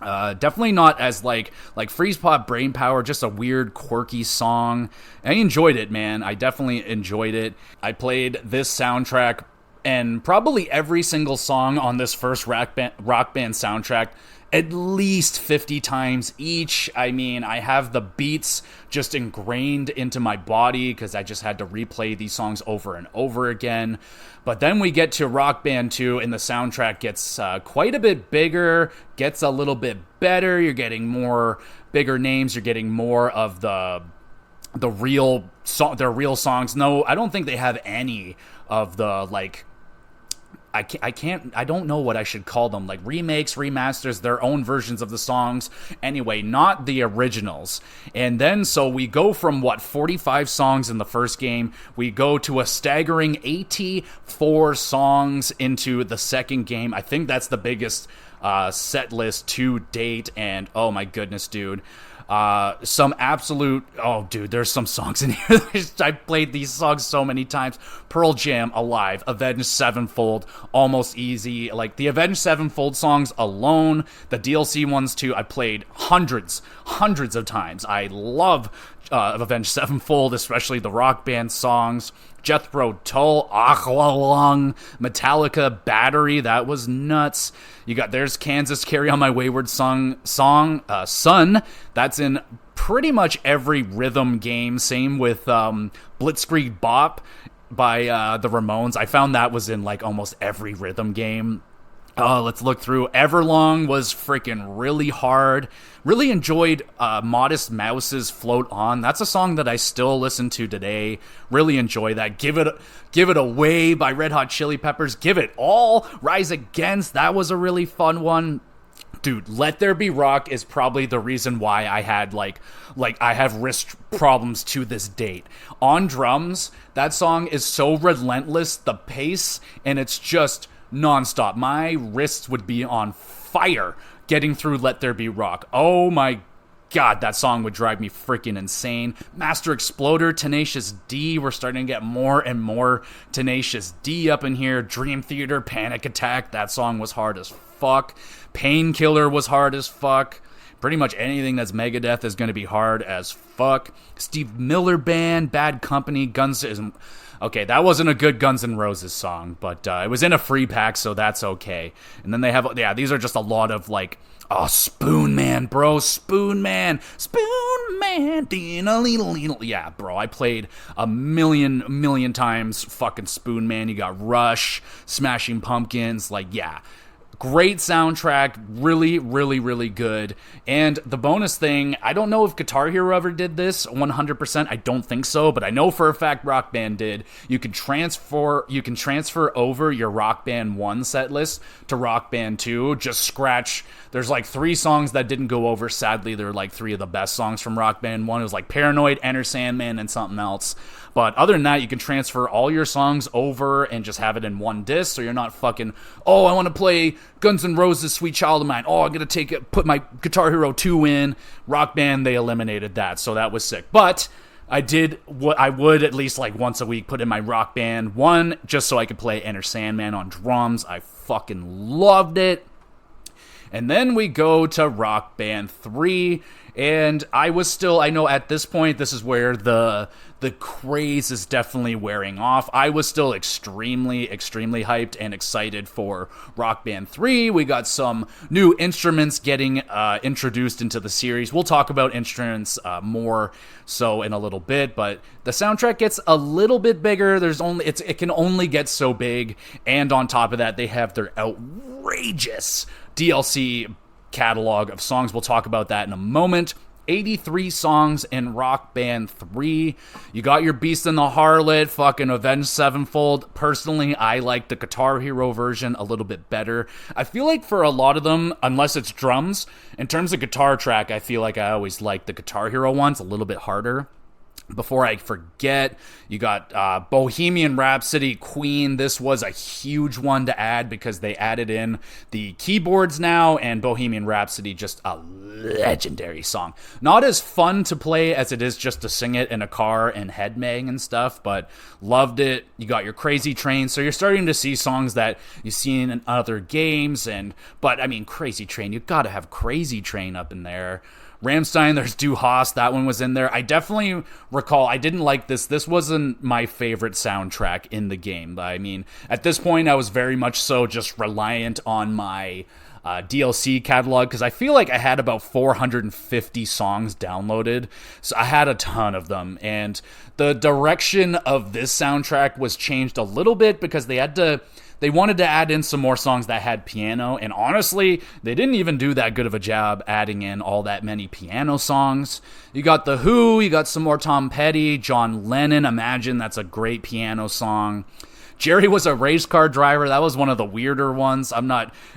Definitely not as like Freeze Pop Brain Power, just a weird, quirky song. I enjoyed it, man. I definitely enjoyed it. I played this soundtrack and probably every single song on this first Rock Band soundtrack at least 50 times each. I mean, I have the beats just ingrained into my body because I just had to replay these songs over and over again. But then we get to Rock Band 2 and the soundtrack gets quite a bit bigger, gets a little bit better. You're getting more bigger names. You're getting more of their real songs. No, I don't think they have any of the, like, I don't know what I should call them, like remakes, remasters, their own versions of the songs. Anyway, not the originals. And then, so we go from, 45 songs in the first game, we go to a staggering 84 songs into the second game. I think that's the biggest set list to date, and oh my goodness, dude. Some absolute, oh dude, there's some songs in here. I played these songs so many times. Pearl Jam, Alive, Avenged Sevenfold, Almost Easy. Like the Avenged Sevenfold songs alone, the DLC ones too, I played hundreds of times. I love Avenged Sevenfold, especially the Rock Band songs. Jethro Tull, Aqualung, Metallica, Battery, that was nuts. There's Kansas, Carry On My Wayward Son, that's in pretty much every rhythm game. Same with Blitzkrieg Bop by the Ramones. I found that was in like almost every rhythm game. Let's look through. Everlong was freaking really hard. Really enjoyed Modest Mouse's Float On. That's a song that I still listen to today. Really enjoy that. Give It Away by Red Hot Chili Peppers. Give It All. Rise Against. That was a really fun one. Dude, Let There Be Rock is probably the reason why I had I have wrist problems to this date. On drums, that song is so relentless, the pace, and it's just nonstop. My wrists would be on fire getting through Let There Be Rock. Oh my god, that song would drive me freaking insane. Master Exploder, Tenacious D. We're starting to get more and more Tenacious D up in here. Dream Theater, Panic Attack. That song was hard as fuck. Painkiller was hard as fuck. Pretty much anything that's Megadeth is going to be hard as fuck. Steve Miller Band, Bad Company, Guns N' Okay, that wasn't a good Guns N' Roses song, but it was in a free pack, so that's okay. And then they have, these are just a lot of Spoon Man, bro, Spoon Man, yeah, bro, I played a million times fucking Spoon Man. You got Rush, Smashing Pumpkins, great soundtrack, really good. And the bonus thing, I don't know if Guitar Hero ever did this 100%. I don't think so, but I know for a fact Rock Band did. You can transfer over your Rock Band 1 set list to Rock Band 2. Just scratch. There's 3 songs that didn't go over. Sadly, they're 3 of the best songs from Rock Band 1. It was Paranoid, Enter Sandman, and something else. But other than that, you can transfer all your songs over and just have it in one disc, so you're not fucking, I want to play Guns N' Roses' Sweet Child of Mine. I'm going to put my Guitar Hero 2 in. Rock Band, they eliminated that, so that was sick. But I did what I would at least once a week put in my Rock Band 1 just so I could play Enter Sandman on drums. I fucking loved it. And then we go to Rock Band 3, and I know at this point, this is where the craze is definitely wearing off. I was still extremely hyped and excited for Rock Band 3. We got some new instruments getting introduced into the series. We'll talk about instruments more so in a little bit, but the soundtrack gets a little bit bigger. It can only get so big, and on top of that, they have their outrageous DLC catalog of songs. We'll talk about that in a moment. 83 songs in Rock Band 3. You got your Beast and the Harlot, fucking Avenged Sevenfold. Personally, I like the Guitar Hero version a little bit better. I feel like for a lot of them, unless it's drums, in terms of guitar track, I feel like I always like the Guitar Hero ones a little bit harder. Before I forget, you got Bohemian Rhapsody, Queen. This was a huge one to add because they added in the keyboards now, and Bohemian Rhapsody, just a legendary song. Not as fun to play as it is just to sing it in a car and headbang and stuff, but loved it. You got your Crazy Train, so you're starting to see songs that you've seen in other games, but I mean, Crazy Train, you gotta have Crazy Train up in there. Rammstein, there's Du Hast, that one was in there. I definitely recall, I didn't like this. This wasn't my favorite soundtrack in the game. I mean, at this point, I was very much so just reliant on my DLC catalog, because I feel like I had about 450 songs downloaded, so I had a ton of them, and the direction of this soundtrack was changed a little bit because they wanted to add in some more songs that had piano, and honestly, they didn't even do that good of a job adding in all that many piano songs. You got The Who, you got some more Tom Petty, John Lennon, Imagine, that's a great piano song. Jerry Was a Race Car Driver, that was one of the weirder ones.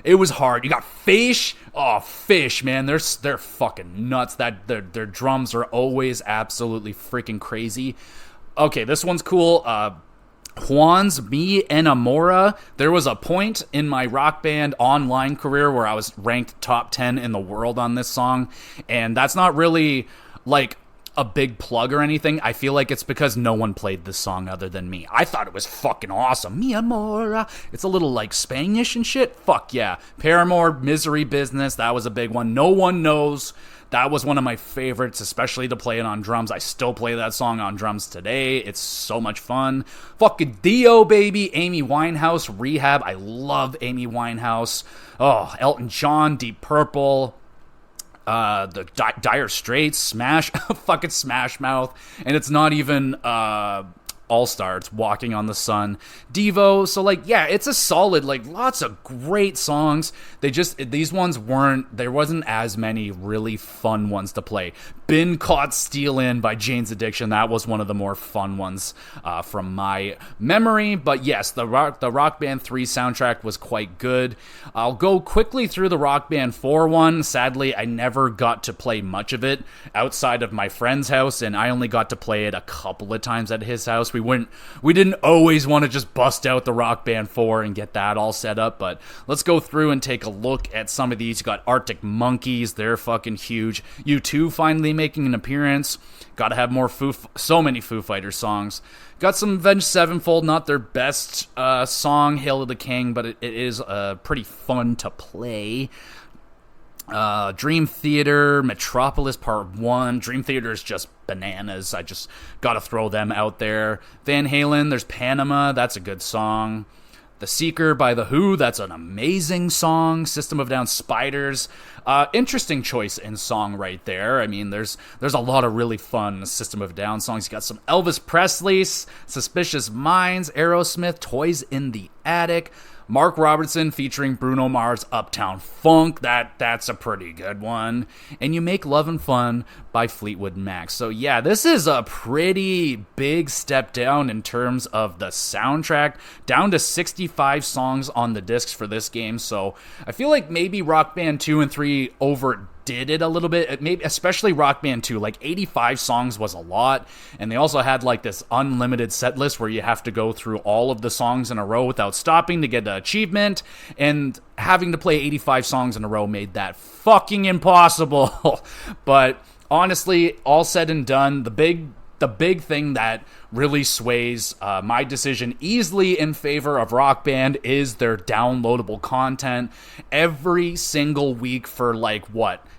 It was hard. You got Fish. Oh, Fish, man, they're fucking nuts. Their drums are always absolutely freaking crazy. Okay, this one's cool. Juan's Mi Enamora. There was a point in my Rock Band online career where I was ranked top 10 in the world on this song, and that's not really like a big plug or anything. I feel like it's because no one played this song other than me. I thought it was fucking awesome. Mi Amora. It's a little like Spanish and shit. Fuck yeah. Paramore, Misery Business. That was a big one. No One Knows. That was one of my favorites, especially to play it on drums. I still play that song on drums today. It's so much fun. Fucking Dio, baby. Amy Winehouse, Rehab. I love Amy Winehouse. Oh, Elton John, Deep Purple. The Dire Straits, Smash, fucking Smash Mouth. And it's not even All-Star, it's Walking on the Sun. Devo, so like, yeah, it's a solid, like, lots of great songs. These ones there wasn't as many really fun ones to play. Been Caught Stealin' by Jane's Addiction, that was one of the more fun ones from my memory. But yes, the Rock Band 3 soundtrack was quite good. I'll go quickly through the Rock Band 4 one. Sadly, I never got to play much of it outside of my friend's house, and I only got to play it a couple of times at his house. We didn't always want to just bust out the Rock Band 4 and get that all set up, but let's go through and take a look at some of these. You got Arctic Monkeys, they're fucking huge. U2 finally making an appearance. Gotta have more so many Foo Fighters songs. Got some Avenged Sevenfold, not their best song, Hail to the King, but it is pretty fun to play. Dream Theater, Metropolis Part 1. Dream Theater is just bananas. I just gotta throw them out there. Van Halen, there's Panama, that's a good song. The Seeker by The Who, that's an amazing song. System of a Down, Spiders. Interesting choice in song right there. I mean, there's a lot of really fun System of a Down songs. You got some Elvis Presley, Suspicious Minds, Aerosmith, Toys in the Attic. Mark Robertson featuring Bruno Mars, Uptown Funk, that's a pretty good one. And You Make Love and Fun by Fleetwood Mac. So yeah, this is a pretty big step down in terms of the soundtrack, down to 65 songs on the discs for this game. So I feel like maybe Rock Band 2 and 3 overdid it a little bit, maybe especially Rock Band 2. Like 85 songs was a lot, and they also had like this unlimited set list where you have to go through all of the songs in a row without stopping to get the achievement, and having to play 85 songs in a row made that fucking impossible. But honestly, all said and done, the big thing that really sways my decision easily in favor of Rock Band is their downloadable content. Every single week for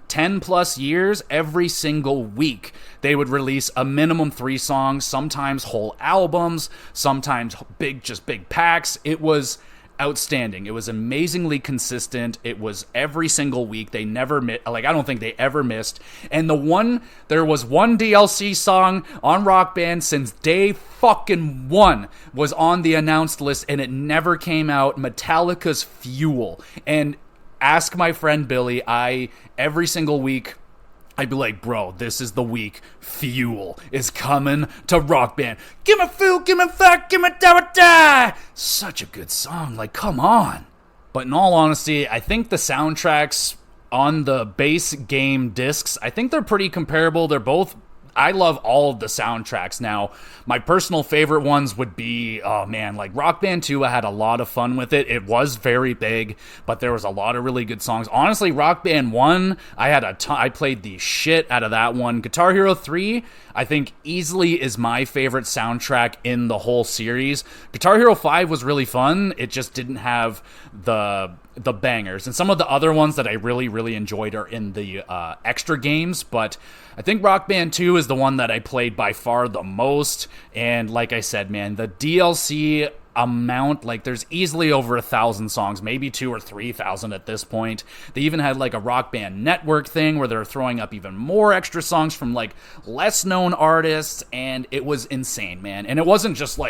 10 plus years, every single week they would release a minimum 3 songs, sometimes whole albums, sometimes big packs. It was outstanding. It was amazingly consistent. It was every single week. They never I don't think they ever missed. And there was one DLC song on Rock Band since day fucking one was on the announced list, and it never came out. Metallica's Fuel. And ask my friend Billy, every single week I'd be like, bro, this is the week Fuel is coming to Rock Band. Give me fuel, give me fire, give me da. Such a good song, like, come on. But in all honesty, I think the soundtracks on the base game discs, I think they're pretty comparable. I love all of the soundtracks. Now, my personal favorite ones would be, Rock Band 2, I had a lot of fun with it. It was very big, but there was a lot of really good songs. Honestly, Rock Band 1, I played the shit out of that one. Guitar Hero 3, I think easily is my favorite soundtrack in the whole series. Guitar Hero 5 was really fun. It just didn't have the bangers. And some of the other ones that I really, really enjoyed are in the extra games, but I think Rock Band 2 is the one that I played by far the most. And like I said, man, the DLC amount, there's easily over 1,000 songs, maybe 2,000 or 3,000 at this point. They even had a Rock Band Network thing where they're throwing up even more extra songs from less known artists, and it was insane, man. And it wasn't just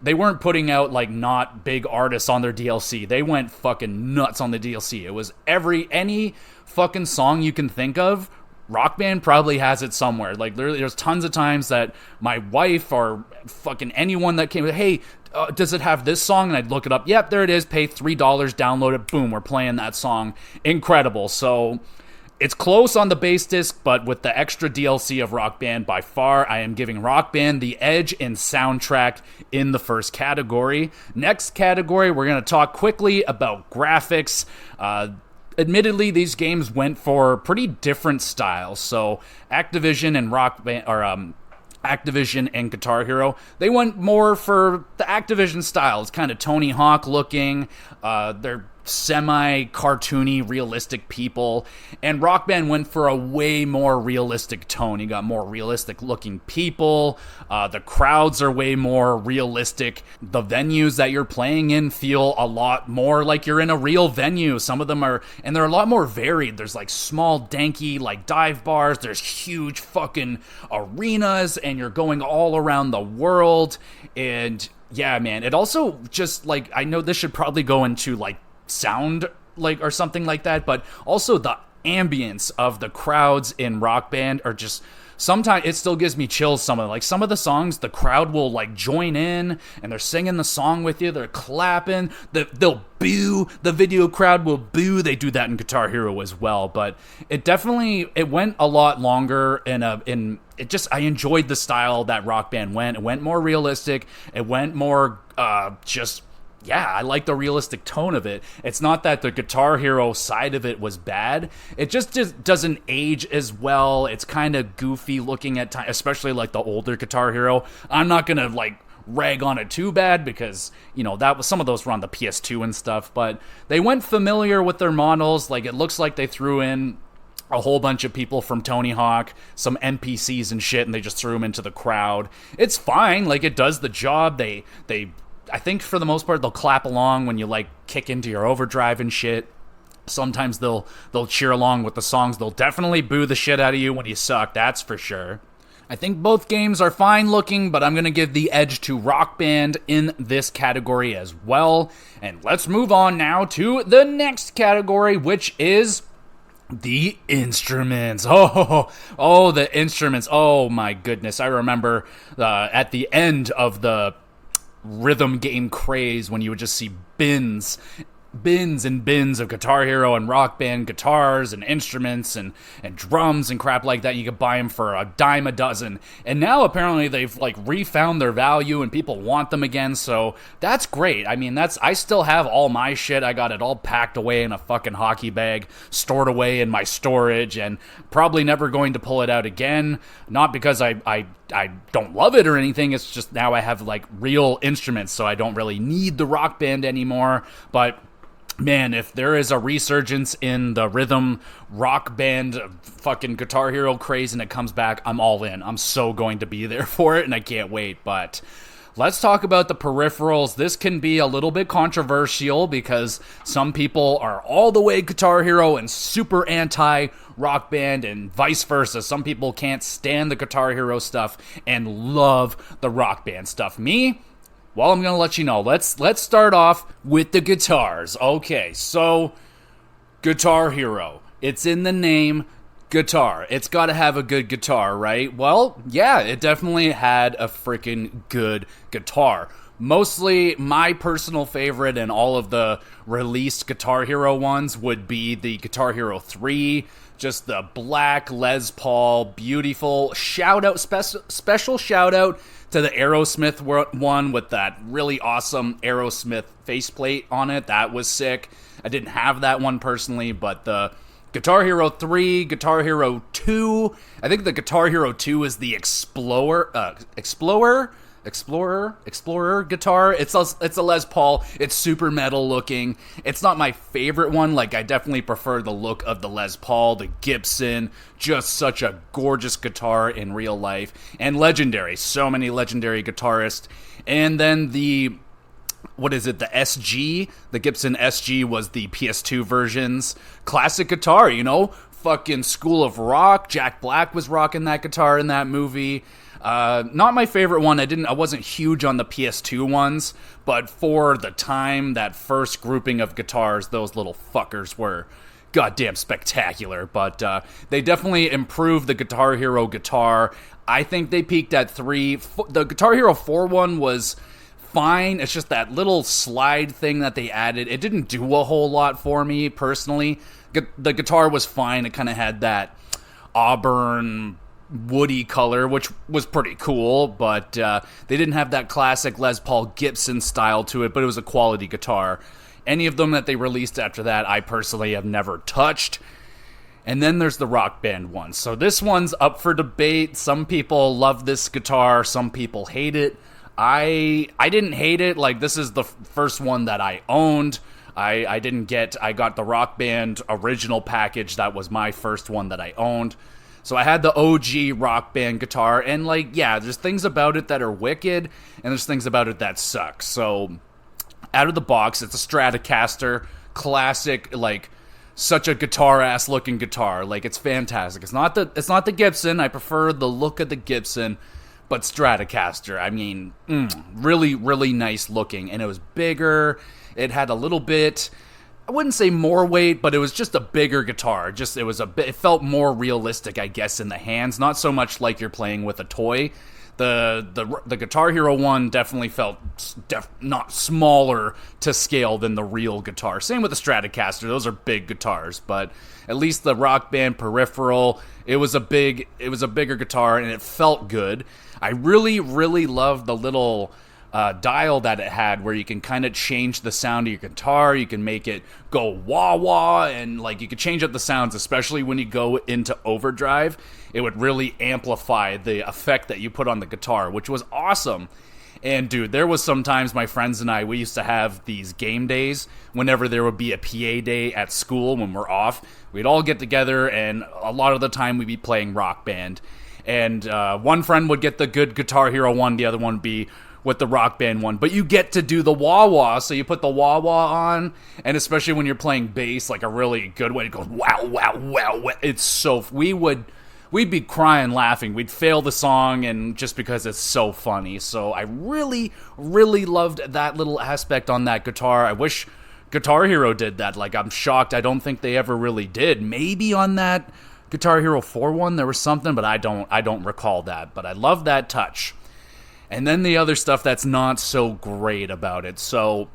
they weren't putting out not big artists on their DLC. They went fucking nuts on the DLC. It was any fucking song you can think of, Rock Band probably has it somewhere. There's tons of times that my wife or fucking anyone that came, hey, does it have this song? And I'd look it up. Yep, there it is. Pay $3, download it. Boom, we're playing that song. Incredible. So It's close on the base disc, but with the extra DLC of Rock Band, by far, I am giving Rock Band the edge in soundtrack in the first category. Next category, we're going to talk quickly about graphics. Admittedly, these games went for pretty different styles. So Activision and Rock Band, or Activision and Guitar Hero, they went more for the Activision style. It's kind of Tony Hawk looking. They're semi-cartoony, realistic people. And Rock Band went for a way more realistic tone. You got more realistic-looking people. The crowds are way more realistic. The venues that you're playing in feel a lot more like you're in a real venue. Some of them are, and they're a lot more varied. There's like small, danky, like dive bars. There's huge fucking arenas, and you're going all around the world. And yeah, man, it also just like, I know this should probably go into like sound like or something like that, but also the ambience of the crowds in Rock Band are just, sometimes it still gives me chills. Some of the songs, the crowd will like join in and they're singing the song with you, they're clapping, they'll boo, the video crowd will boo. They do that in Guitar Hero as well, but it went a lot longer I enjoyed the style that Rock Band went. It went more realistic. It went more I like the realistic tone of it. It's not that the Guitar Hero side of it was bad. It just doesn't age as well. It's kind of goofy looking at times, especially like the older Guitar Hero. I'm not going to like rag on it too bad because, that was, some of those were on the PS2 and stuff, but they went familiar with their models. Like, it looks like they threw in a whole bunch of people from Tony Hawk, some NPCs and shit, and they just threw them into the crowd. It's fine. Like, it does the job. I think for the most part, they'll clap along when you like kick into your overdrive and shit. Sometimes they'll cheer along with the songs. They'll definitely boo the shit out of you when you suck, that's for sure. I think both games are fine looking, but I'm going to give the edge to Rock Band in this category as well. And let's move on now to the next category, which is the instruments. Oh, the instruments. Oh my goodness. I remember at the end of the rhythm game craze when you would just see bins and bins of Guitar Hero and Rock Band guitars and instruments and drums and crap like that. You could buy them for a dime a dozen. And now apparently they've like refound their value and people want them again. So that's great. I mean, I still have all my shit. I got it all packed away in a fucking hockey bag, stored away in my storage, and probably never going to pull it out again. Not because I don't love it or anything. It's just now I have like real instruments, so I don't really need the Rock Band anymore. But man, if there is a resurgence in the rhythm Rock Band fucking Guitar Hero craze and it comes back, I'm all in. I'm so going to be there for it, and I can't wait. But let's talk about the peripherals. This can be a little bit controversial because some people are all the way Guitar Hero and super anti Rock Band and vice versa. Some people can't stand the Guitar Hero stuff and love the Rock Band stuff. Me, well, I'm going to let you know. Let's start off with the guitars. Okay, so Guitar Hero. It's in the name, guitar. It's got to have a good guitar, right? Well, yeah, it definitely had a freaking good guitar. Mostly my personal favorite and all of the released Guitar Hero ones would be the Guitar Hero 3, just the black Les Paul, beautiful. Special shout out to the Aerosmith one with that really awesome Aerosmith faceplate on it. That was sick. I didn't have that one personally, but the Guitar Hero 3, Guitar Hero 2, I think the Guitar Hero 2 is the Explorer guitar. It's a Les Paul. It's super metal looking. It's not my favorite one. Like, I definitely prefer the look of the Les Paul, the Gibson. Just such a gorgeous guitar in real life. And legendary. So many legendary guitarists. And then the SG? The Gibson SG was the PS2 versions. Classic guitar, Fucking School of Rock. Jack Black was rocking that guitar in that movie. Not my favorite one. I wasn't huge on the PS2 ones, but for the time, that first grouping of guitars, those little fuckers were goddamn spectacular. But they definitely improved the Guitar Hero guitar. I think they peaked at 3. The Guitar Hero 4 one was fine. It's just that little slide thing that they added. It didn't do a whole lot for me personally. The guitar was fine. It kind of had that auburn woody color, which was pretty cool, but they didn't have that classic Les Paul Gibson style to it, but it was a quality guitar. Any of them that they released after that, I personally have never touched. And then there's the Rock Band one. So this one's up for debate. Some people love this guitar, some people hate it. I didn't hate it. Like, this is the first one that I owned. I got the Rock Band original package. That was my first one that I owned. So I had the OG Rock Band guitar, and like, yeah, there's things about it that are wicked, and there's things about it that suck. So out of the box, it's a Stratocaster, classic, like, such a guitar-ass looking guitar. Like, it's fantastic. It's not the Gibson. I prefer the look of the Gibson, but Stratocaster, I mean, really, really nice looking. And it was bigger. It had a little bit, I wouldn't say more weight, but it was just a bigger guitar. It felt more realistic, I guess, in the hands. Not so much like you're playing with a toy. The Guitar Hero one definitely felt not smaller to scale than the real guitar. Same with the Stratocaster; those are big guitars. But at least the Rock Band peripheral, it was a bigger guitar, and it felt good. I really, really loved the little dial that it had, where you can kind of change the sound of your guitar. You can make it go wah wah, and like you could change up the sounds, especially when you go into overdrive. It would really amplify the effect that you put on the guitar, which was awesome. And dude, there was sometimes my friends and I, we used to have these game days whenever there would be a PA day at school when we're off. We'd all get together, and a lot of the time we'd be playing Rock Band. And one friend would get the good Guitar Hero one, the other one would be with the Rock Band one, but you get to do the wah-wah, so you put the wah-wah on, and especially when you're playing bass, like a really good way, it goes wow, wow, wow, it's so, we'd be crying laughing, we'd fail the song, and just because it's so funny. So I really, really loved that little aspect on that guitar. I wish Guitar Hero did that. Like, I'm shocked, I don't think they ever really did. Maybe on that Guitar Hero 4 one, there was something, but I don't recall that, but I love that touch. And then the other stuff that's not so great about it. So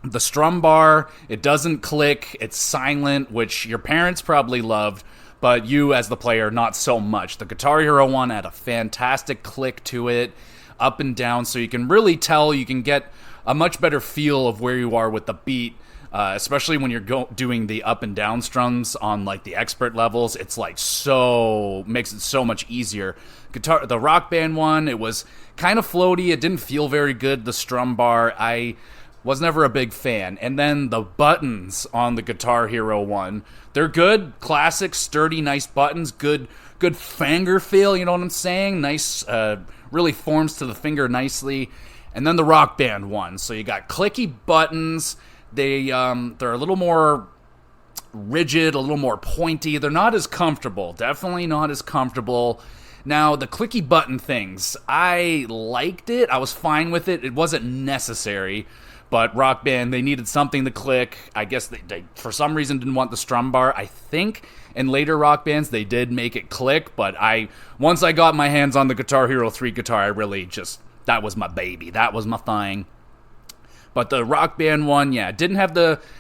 the strum bar, it doesn't click, it's silent, which your parents probably loved, but you as the player, not so much. The Guitar Hero one had a fantastic click to it, up and down, so you can really tell, you can get a much better feel of where you are with the beat, especially when you're doing the up and down strums on like the expert levels. It's like makes it so much easier. The Rock Band one, it was kind of floaty. It didn't feel very good. The strum bar, I was never a big fan. And then the buttons on the Guitar Hero one, they're good, classic, sturdy, nice buttons, good finger feel, you know what I'm saying? Nice, really forms to the finger nicely. And then the Rock Band one, so you got clicky buttons. They're a little more rigid, a little more pointy. They're not as comfortable. Definitely not as comfortable. Now, the clicky button things, I liked it. I was fine with it. It wasn't necessary. But Rock Band, they needed something to click. I guess they for some reason didn't want the strum bar. I think in later Rock Bands they did make it click. But once I got my hands on the Guitar Hero 3 guitar, I really that was my baby. That was my thing. But the Rock Band one, yeah, didn't have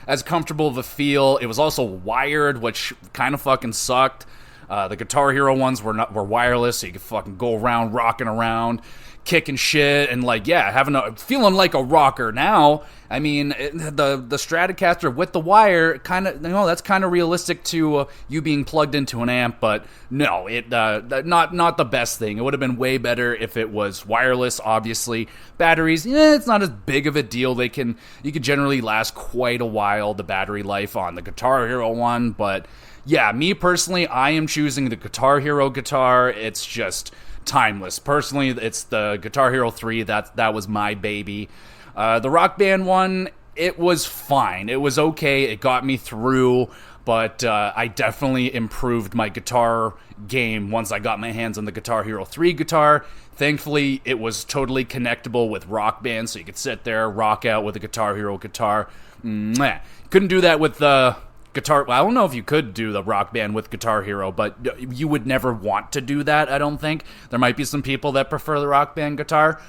as comfortable of a feel. It was also wired, which kind of fucking sucked. The Guitar Hero ones were wireless, so you could fucking go around rocking around, kicking shit, and like, yeah, feeling like a rocker. Now, I mean, the Stratocaster with the wire, kind of, that's kind of realistic to you being plugged into an amp, but no, not the best thing. It would have been way better if it was wireless. Obviously, batteries, it's not as big of a deal. You could generally last quite a while, the battery life on the Guitar Hero one, but yeah, me personally, I am choosing the Guitar Hero guitar. It's just timeless. Personally, it's the Guitar Hero 3. That was my baby. The Rock Band one, it was fine. It was okay. It got me through, but I definitely improved my guitar game once I got my hands on the Guitar Hero 3 guitar. Thankfully, it was totally connectable with Rock Band, so you could sit there, rock out with a Guitar Hero guitar. Couldn't do that with the guitar. Well, I don't know if you could do the Rock Band with Guitar Hero, but you would never want to do that, I don't think. There might be some people that prefer the Rock Band guitar.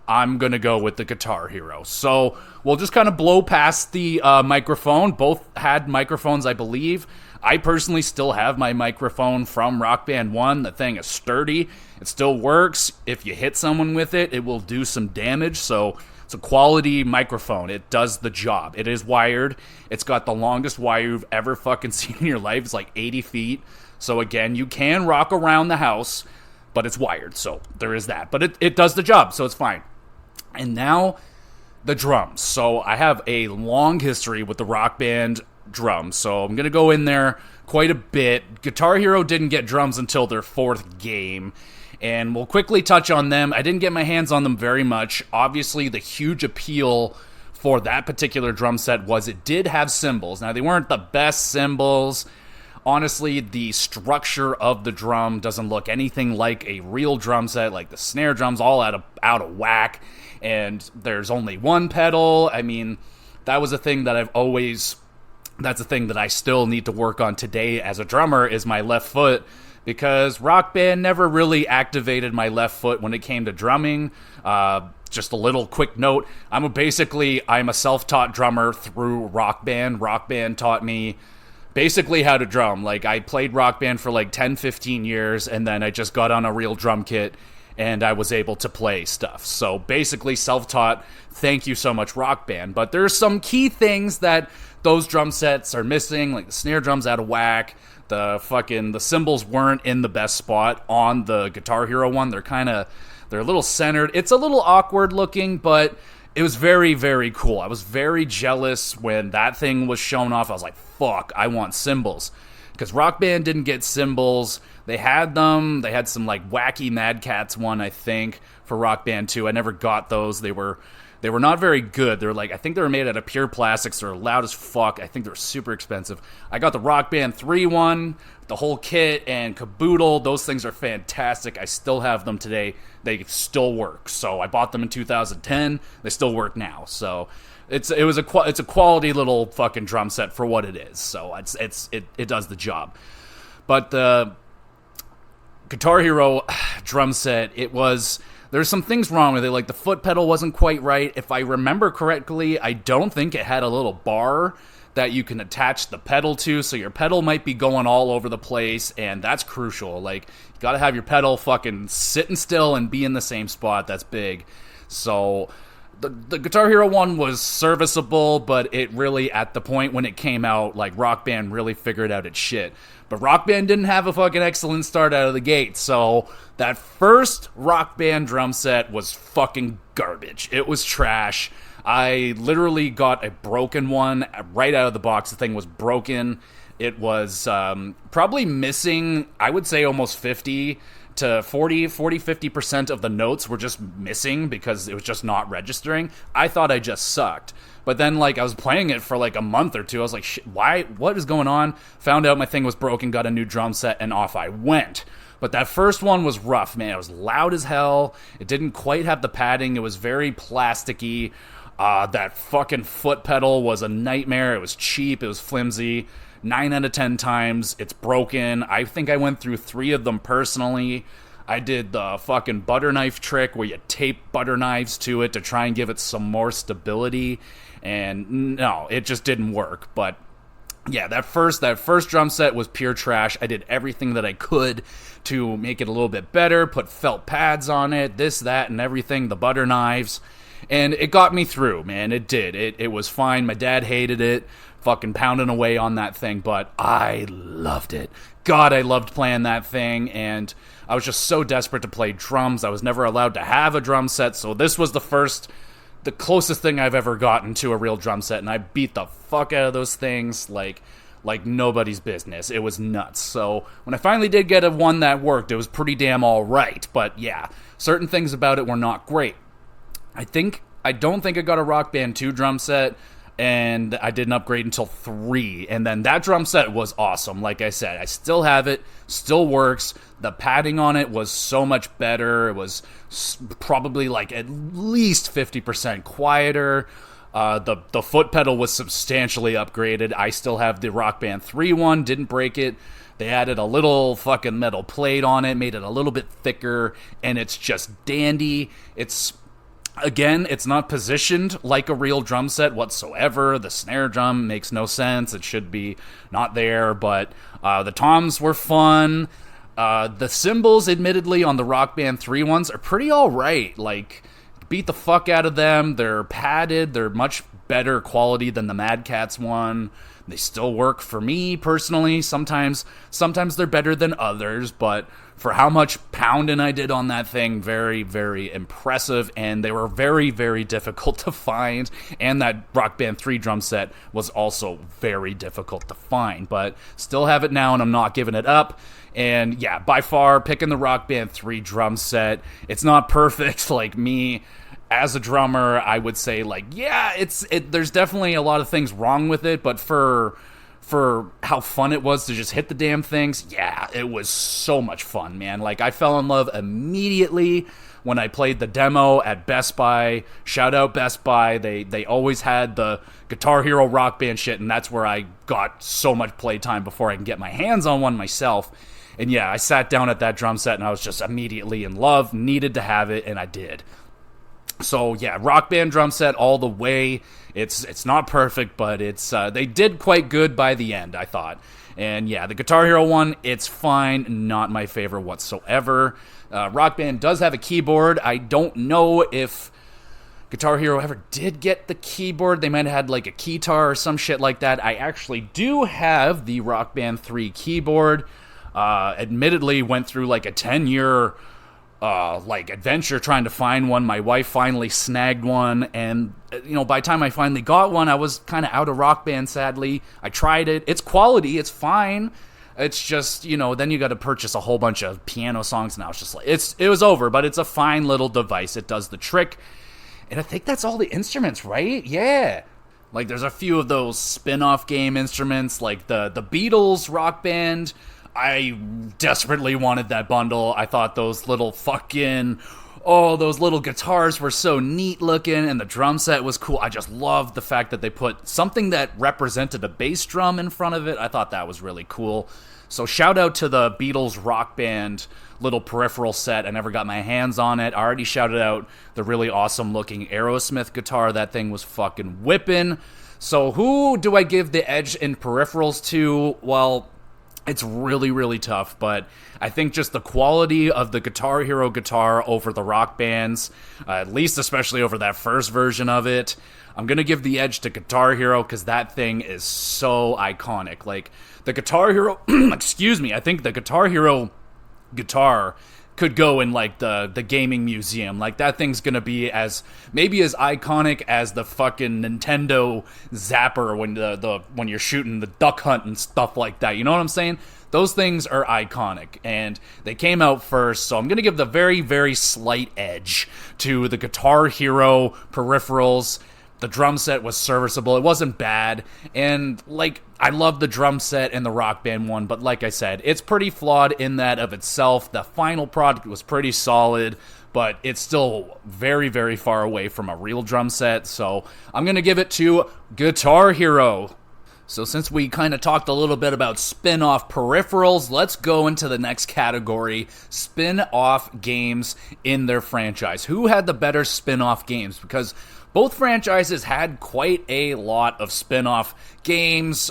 I'm going to go with the Guitar Hero. So we'll just kind of blow past the microphone. Both had microphones, I believe. I personally still have my microphone from Rock Band 1. The thing is sturdy. It still works. If you hit someone with it, it will do some damage. So it's a quality microphone. It does the job. It is wired. It's got the longest wire you've ever fucking seen in your life. It's like 80 feet. So again, you can rock around the house, but it's wired. So there is that. But it does the job, so it's fine. And now, the drums. So I have a long history with the Rock Band drums, so I'm going to go in there quite a bit. Guitar Hero didn't get drums until their 4th game, and we'll quickly touch on them. I didn't get my hands on them very much. Obviously, the huge appeal for that particular drum set was it did have cymbals. Now, they weren't the best cymbals. Honestly, the structure of the drum doesn't look anything like a real drum set, like the snare drum's all out of whack, and there's only one pedal. I mean, that was a thing that that's a thing that I still need to work on today as a drummer, is my left foot, because Rock Band never really activated my left foot when it came to drumming. Just a little quick note, I'm a self-taught drummer through Rock Band. Rock Band taught me basically how to drum. Like, I played Rock Band for like 10-15 years, and then I just got on a real drum kit and I was able to play stuff. So basically self-taught. Thank you so much, Rock Band. But there's some key things that those drum sets are missing, like the snare drum's out of whack, the cymbals weren't in the best spot on the Guitar Hero one. They're a little centered. It's a little awkward looking, but it was very, very cool. I was very jealous when that thing was shown off. I was like, fuck, I want cymbals. Because Rock Band didn't get cymbals. They had them. They had some like wacky Mad Catz one, I think, for Rock Band 2. I never got those. They were not very good. They were like, I think they were made out of pure plastics. They're loud as fuck. I think they were super expensive. I got the Rock Band 3 one, the whole kit and caboodle. Those things are fantastic. I still have them today. They still work. So I bought them in 2010. They still work now. So it's a quality little fucking drum set for what it is. So it does the job. But the Guitar Hero drum set, there's some things wrong with it. Like, the foot pedal wasn't quite right. If I remember correctly, I don't think it had a little bar that you can attach the pedal to, so your pedal might be going all over the place, and that's crucial. Like, you gotta have your pedal fucking sitting still and be in the same spot. That's big. So the Guitar Hero one was serviceable, but it really, at the point when it came out, like, Rock Band really figured out its shit. But Rock Band didn't have a fucking excellent start out of the gate, so that first Rock Band drum set was fucking garbage. It was trash. I literally got a broken one right out of the box. The thing was broken. It was probably missing, I would say, almost 50 to 50% of the notes were just missing because it was just not registering. I thought I just sucked. But then, like, I was playing it for, like, a month or two. I was like, shit, what is going on? Found out my thing was broken, got a new drum set, and off I went. But that first one was rough, man. It was loud as hell. It didn't quite have the padding. It was very plasticky. That fucking foot pedal was a nightmare. It was cheap. It was flimsy. 9 out of 10 times, it's broken. I think I went through 3 of them personally. I did the fucking butter knife trick where you tape butter knives to it to try and give it some more stability. And no, it just didn't work. But yeah, that first drum set was pure trash. I did everything that I could to make it a little bit better, put felt pads on it, this, that, and everything, the butter knives. And it got me through, man. It did. It was fine. My dad hated it, fucking pounding away on that thing, but I loved it. God, I loved playing that thing, and I was just so desperate to play drums. I was never allowed to have a drum set, so this was the closest thing I've ever gotten to a real drum set, and I beat the fuck out of those things like nobody's business. It was nuts. So when I finally did get one that worked, it was pretty damn all right. But yeah, certain things about it were not great. I don't think I got a Rock Band 2 drum set, and I didn't upgrade until 3, and then that drum set was awesome. Like I said, I still have it, still works. The padding on it was so much better. It was probably like at least 50% quieter. The foot pedal was substantially upgraded. I still have the Rock Band 3 one, didn't break it. They added a little fucking metal plate on it, made it a little bit thicker, and it's just dandy. Again, it's not positioned like a real drum set whatsoever. The snare drum makes no sense. It should be not there, but the toms were fun. The cymbals, admittedly, on the Rock Band 3 ones are pretty alright. Like, beat the fuck out of them. They're padded. They're much better quality than the Mad Catz one. They still work for me, personally. Sometimes they're better than others, but for how much pounding I did on that thing, very, very impressive, and they were very, very difficult to find, and that Rock Band 3 drum set was also very difficult to find, but still have it now, and I'm not giving it up. And yeah, by far, picking the Rock Band 3 drum set, it's not perfect. Like, me as a drummer, I would say, like, yeah, there's definitely a lot of things wrong with it, but for how fun it was to just hit the damn things, yeah, it was so much fun, man. Like, I fell in love immediately when I played the demo at Best Buy. Shout out Best Buy. They always had the Guitar Hero Rock Band shit, and that's where I got so much playtime before I can get my hands on one myself. And yeah, I sat down at that drum set, and I was just immediately in love, needed to have it, and I did. So yeah, Rock Band drum set all the way. It's not perfect, but it's they did quite good by the end, I thought. And yeah, the Guitar Hero one, it's fine, not my favorite whatsoever. Rock Band does have a keyboard. I don't know if Guitar Hero ever did get the keyboard. They might have had like a keytar or some shit like that. I actually do have the Rock Band 3 keyboard. Admittedly, went through like a 10-year adventure trying to find one. My wife finally snagged one, and by the time I finally got one, I was kind of out of Rock Band, sadly. I tried it. It's quality. It's fine. It's just, then you got to purchase a whole bunch of piano songs, and I was just like, it was over, but it's a fine little device. It does the trick, and I think that's all the instruments, right? Yeah. Like, there's a few of those spin-off game instruments, like the Beatles Rock Band. I desperately wanted that bundle. I thought those little those little guitars were so neat looking, and the drum set was cool. I just loved the fact that they put something that represented a bass drum in front of it. I thought that was really cool. So shout out to the Beatles Rock Band little peripheral set. I never got my hands on it. I already shouted out the really awesome looking Aerosmith guitar. That thing was fucking whipping. So who do I give the edge in peripherals to? Well, it's really, really tough, but I think just the quality of the Guitar Hero guitar over the Rock Bands, at least especially over that first version of it, I'm going to give the edge to Guitar Hero because that thing is so iconic. Like, the Guitar Hero, I think the Guitar Hero guitar could go in, like, the gaming museum. Like, that thing's gonna be maybe as iconic as the fucking Nintendo Zapper when you're shooting the Duck Hunt and stuff like that. You know what I'm saying? Those things are iconic, and they came out first, so I'm gonna give the very, very slight edge to the Guitar Hero peripherals. The drum set was serviceable. It wasn't bad. And, like, I love the drum set and the Rock Band one, but like I said, it's pretty flawed in that of itself. The final product was pretty solid, but it's still very, very far away from a real drum set. So I'm going to give it to Guitar Hero. So since we kind of talked a little bit about spin-off peripherals, let's go into the next category, spin-off games in their franchise. Who had the better spin-off games? Because both franchises had quite a lot of spin-off games,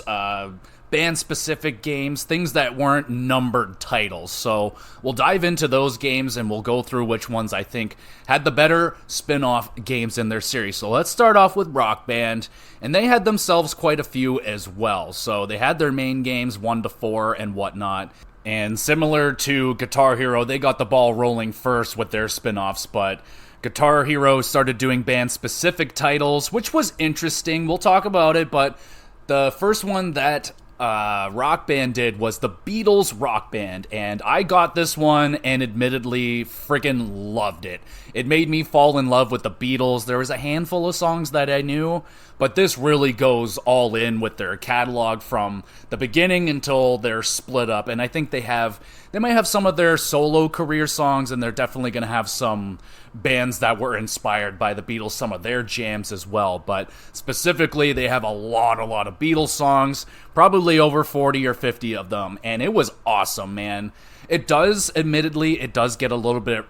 band-specific games, things that weren't numbered titles. So we'll dive into those games and we'll go through which ones I think had the better spin-off games in their series. So let's start off with Rock Band, and they had themselves quite a few as well. So they had their main games 1 to 4 and whatnot. And similar to Guitar Hero, they got the ball rolling first with their spin-offs, but Guitar Hero started doing band-specific titles, which was interesting. We'll talk about it, but the first one that Rock Band did was the Beatles Rock Band, and I got this one and admittedly freaking loved it. It made me fall in love with the Beatles. There was a handful of songs that I knew, but this really goes all in with their catalog from the beginning until they're split up, and I think they might have some of their solo career songs, and they're definitely going to have some bands that were inspired by the Beatles, some of their jams as well, but specifically they have a lot of Beatles songs, probably over 40 or 50 of them, and it was awesome, man. It does get a little bit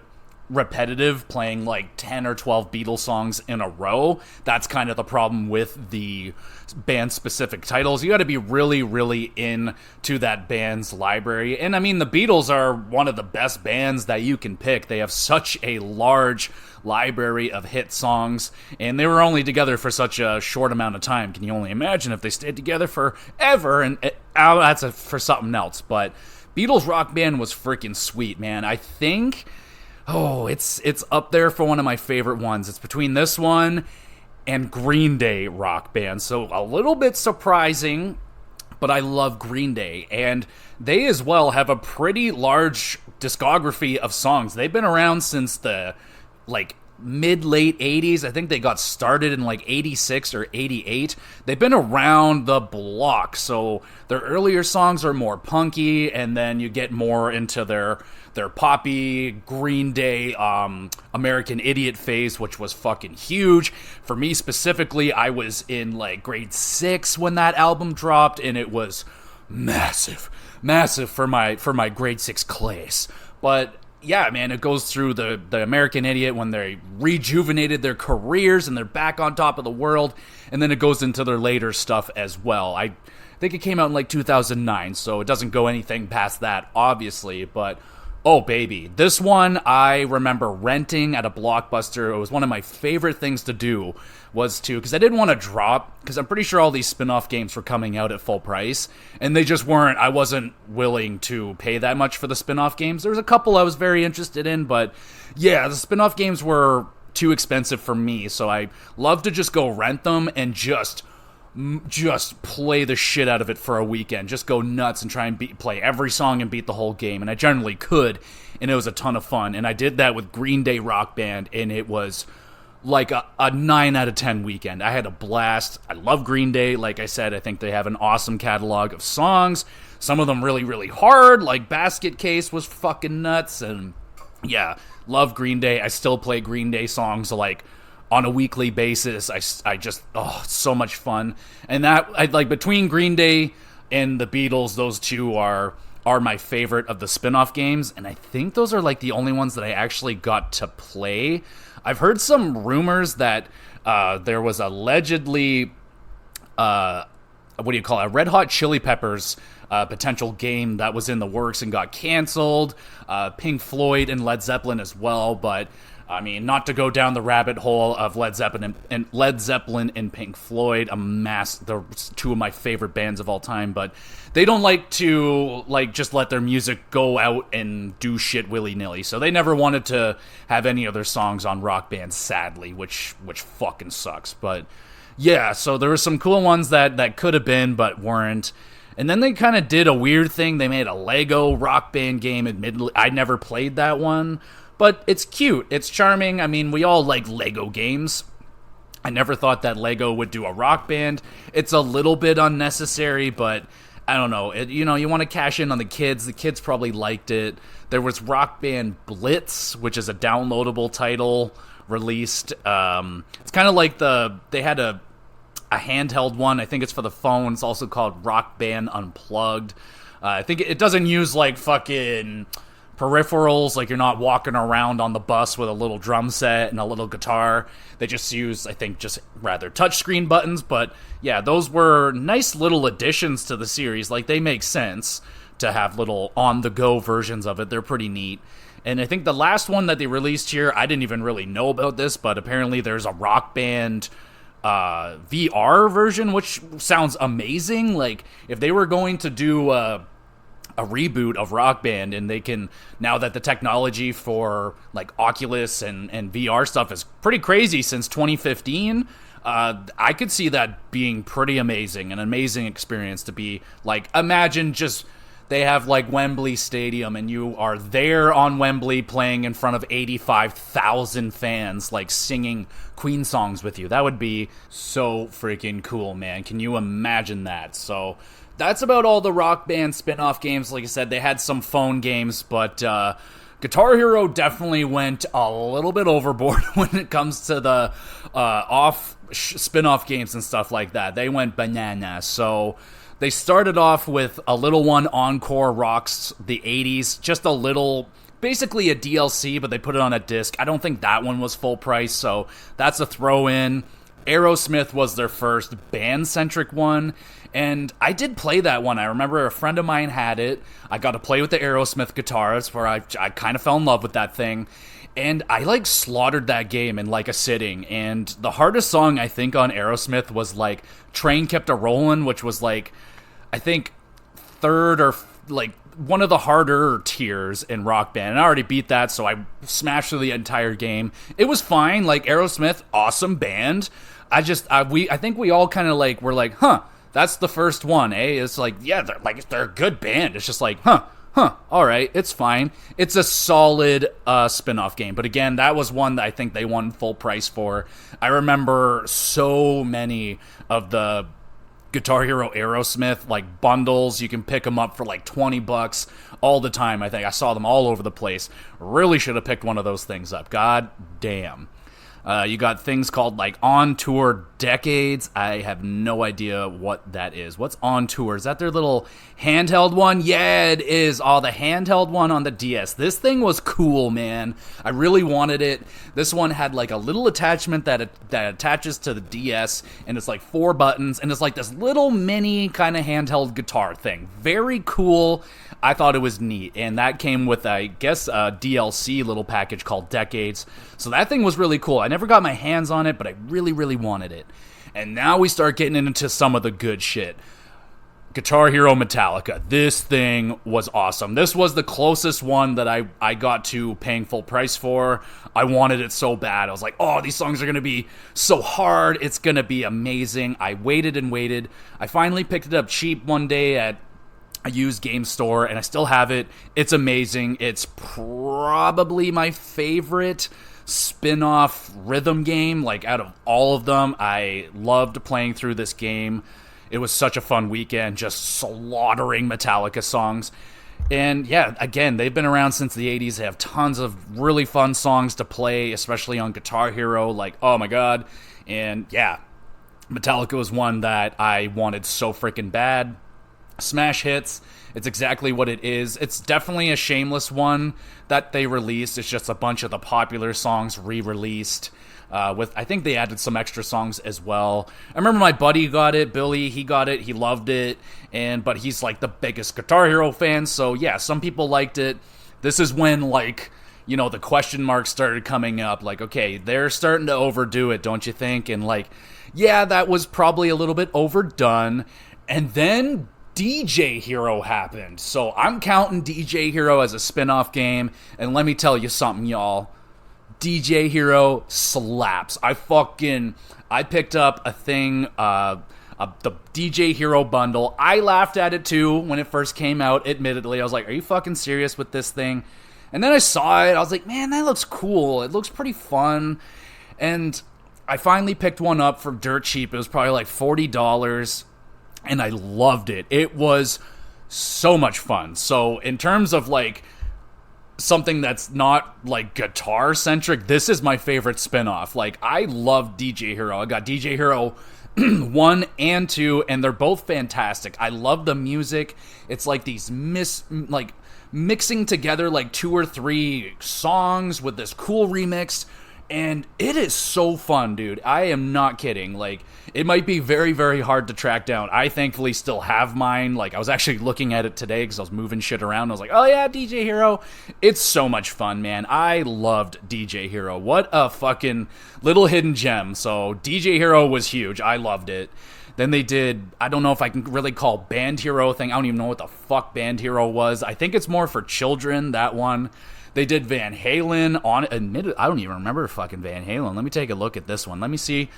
repetitive, playing like 10 or 12 Beatles songs in a row. That's kind of the problem with the band specific titles. You got to be really, really into that band's library. And I mean, the Beatles are one of the best bands that you can pick. They have such a large library of hit songs, and they were only together for such a short amount of time. Can you only imagine if they stayed together forever? And that's for something else. But Beatles Rock Band was freaking sweet, man. I think, it's up there for one of my favorite ones. It's between this one and Green Day Rock Band. So a little bit surprising, but I love Green Day. And they as well have a pretty large discography of songs. They've been around since the mid-late 80s. I think they got started in 86 or 88. They've been around the block, so their earlier songs are more punky, and then you get more into their poppy Green Day American Idiot phase, which was fucking huge. For me specifically, I was in grade 6 when that album dropped, and it was massive for my grade 6 class. But yeah, man, it goes through the American Idiot when they rejuvenated their careers and they're back on top of the world, and then it goes into their later stuff as well. I think it came out in 2009, so it doesn't go anything past that, obviously, but oh baby, this one I remember renting at a Blockbuster. It was one of my favorite things to do, because I didn't want to drop, because I'm pretty sure all these spin-off games were coming out at full price, and they just weren't. I wasn't willing to pay that much for the spin-off games. There was a couple I was very interested in, but yeah, the spin-off games were too expensive for me, so I love to just go rent them and just play the shit out of it for a weekend. Just go nuts and try and play every song and beat the whole game, and I generally could, and it was a ton of fun. And I did that with Green Day Rock Band, and it was like a 9 out of 10 weekend. I had a blast. I love Green Day. Like I said, I think they have an awesome catalog of songs. Some of them really, really hard, like Basket Case was fucking nuts. And yeah, love Green Day. I still play Green Day songs on a weekly basis. I just, it's so much fun. And that, between Green Day and the Beatles, those two are my favorite of the spin-off games, and I think those are the only ones that I actually got to play. I've heard some rumors that there was allegedly a Red Hot Chili Peppers potential game that was in the works and got canceled. Pink Floyd and Led Zeppelin as well, but I mean, not to go down the rabbit hole of Led Zeppelin and Pink Floyd, they're two of my favorite bands of all time, but they don't like to just let their music go out and do shit willy-nilly. So they never wanted to have any of their songs on Rock Band, sadly, which fucking sucks. But yeah, so there were some cool ones that could have been but weren't. And then they kind of did a weird thing. They made a Lego Rock Band game. Admittedly, I never played that one. But it's cute. It's charming. I mean, we all like Lego games. I never thought that Lego would do a Rock Band. It's a little bit unnecessary, but I don't know. You want to cash in on the kids. The kids probably liked it. There was Rock Band Blitz, which is a downloadable title released. It's kind of like they had a handheld one. I think it's for the phone. It's also called Rock Band Unplugged. I think it doesn't use fucking peripherals, you're not walking around on the bus with a little drum set and a little guitar. They just use, I think, just rather touchscreen buttons. But yeah, those were nice little additions to the series. They make sense to have little on-the-go versions of it. They're pretty neat. And I think the last one that they released here, I didn't even really know about this, but apparently there's a Rock Band VR version, which sounds amazing. If they were going to do a reboot of Rock Band, and they can, now that the technology for Oculus and VR stuff is pretty crazy since 2015, I could see that being pretty amazing, an amazing experience to be imagine just they have Wembley Stadium and you are there on Wembley playing in front of 85,000 fans singing Queen songs with you. That would be so freaking cool, man. Can you imagine that? So that's about all the Rock Band spin-off games. Like I said, they had some phone games, but Guitar Hero definitely went a little bit overboard when it comes to the spin-off games and stuff like that. They went bananas. So they started off with a little one, Encore Rocks the 80s, just a little basically a DLC, but they put it on a disc. I don't think that one was full price, so that's a throw-in. Aerosmith was their first band-centric one, and I did play that one. I remember a friend of mine had it. I got to play with the Aerosmith guitars, where I kind of fell in love with that thing, and I, like, slaughtered that game in, like, a sitting, and the hardest song, I think, on Aerosmith was, like, Train Kept A-Rollin', which was, like, I think, third or, like, one of the harder tiers in Rock Band, and I already beat that, so I smashed through the entire game. It was fine, like, Aerosmith, awesome band. I think we all kind of, like, were like, huh, that's the first one, eh? It's like, yeah, they're a good band. It's just like, huh, alright, it's fine. It's a solid spin-off game, but again, that was one that I think they won full price for. I remember so many of the Guitar Hero Aerosmith, like, bundles. You can pick them up for, like, $20 all the time. I think I saw them all over the place. Really should have picked one of those things up. God damn. You got things called, like, On Tour Decades. I have no idea what that is. What's On Tour? Is that their little handheld one? Yeah, it is. Oh, the handheld one on the DS. This thing was cool, man. I really wanted it. This one had, like, a little attachment that attaches to the DS, and it's, like, 4 buttons, and it's, like, this little mini kind of handheld guitar thing. Very cool. I thought it was neat, and that came with, I guess, a DLC little package called Decades, so that thing was really cool. I never got my hands on it, but I really, really wanted it. And now we start getting into some of the good shit. Guitar Hero Metallica. This thing was awesome. This was the closest one that I got to paying full price for. I wanted it so bad. I was like, oh, these songs are going to be so hard. It's going to be amazing. I waited and waited. I finally picked it up cheap one day at a used game store, and I still have it. It's amazing. It's probably my favorite spin-off rhythm game, like, out of all of them. I loved playing through this game. It was such a fun weekend, just slaughtering Metallica songs. And yeah, again, they've been around since the 80s. They have tons of really fun songs to play, especially on Guitar Hero, like, oh my god. And yeah, Metallica was one that I wanted so freaking bad. Smash hits, it's exactly what it is. It's definitely a shameless one that they released. It's just a bunch of the popular songs re-released. I think they added some extra songs as well. I remember my buddy got it, Billy, he got it, he loved it, but he's like the biggest Guitar Hero fan, so yeah, some people liked it. This is when, like, you know, the question marks started coming up, like, okay, they're starting to overdo it, don't you think? And like, yeah, that was probably a little bit overdone. And then DJ Hero happened. So I'm counting DJ Hero as a spin-off game, and let me tell you something, y'all. DJ Hero slaps. I picked up a thing, the DJ Hero bundle. I laughed at it too when it first came out, admittedly. I was like, are you fucking serious with this thing? And then I saw it, I was like, man, that looks cool. It looks pretty fun. And I finally picked one up for dirt cheap. It was probably like $40. And I loved it. It was so much fun. So in terms of, like, something that's not, like, guitar-centric, this is my favorite spin-off. Like, I love DJ Hero. I got DJ Hero 1 and 2, and they're both fantastic. I love the music. It's like these mixing together, like, 2 or 3 songs with this cool remix. And it is so fun, dude. I am not kidding. Like, it might be very, very hard to track down. I thankfully still have mine. Like, I was actually looking at it today because I was moving shit around. I was like, oh yeah, DJ Hero. It's so much fun, man. I loved DJ Hero. What a fucking little hidden gem. So, DJ Hero was huge. I loved it. Then they did, I don't know if I can really call Band Hero thing. I don't even know what the fuck Band Hero was. I think it's more for children, that one. They did Van Halen on it. I don't even remember fucking Van Halen. Let me take a look at this one. Let me see.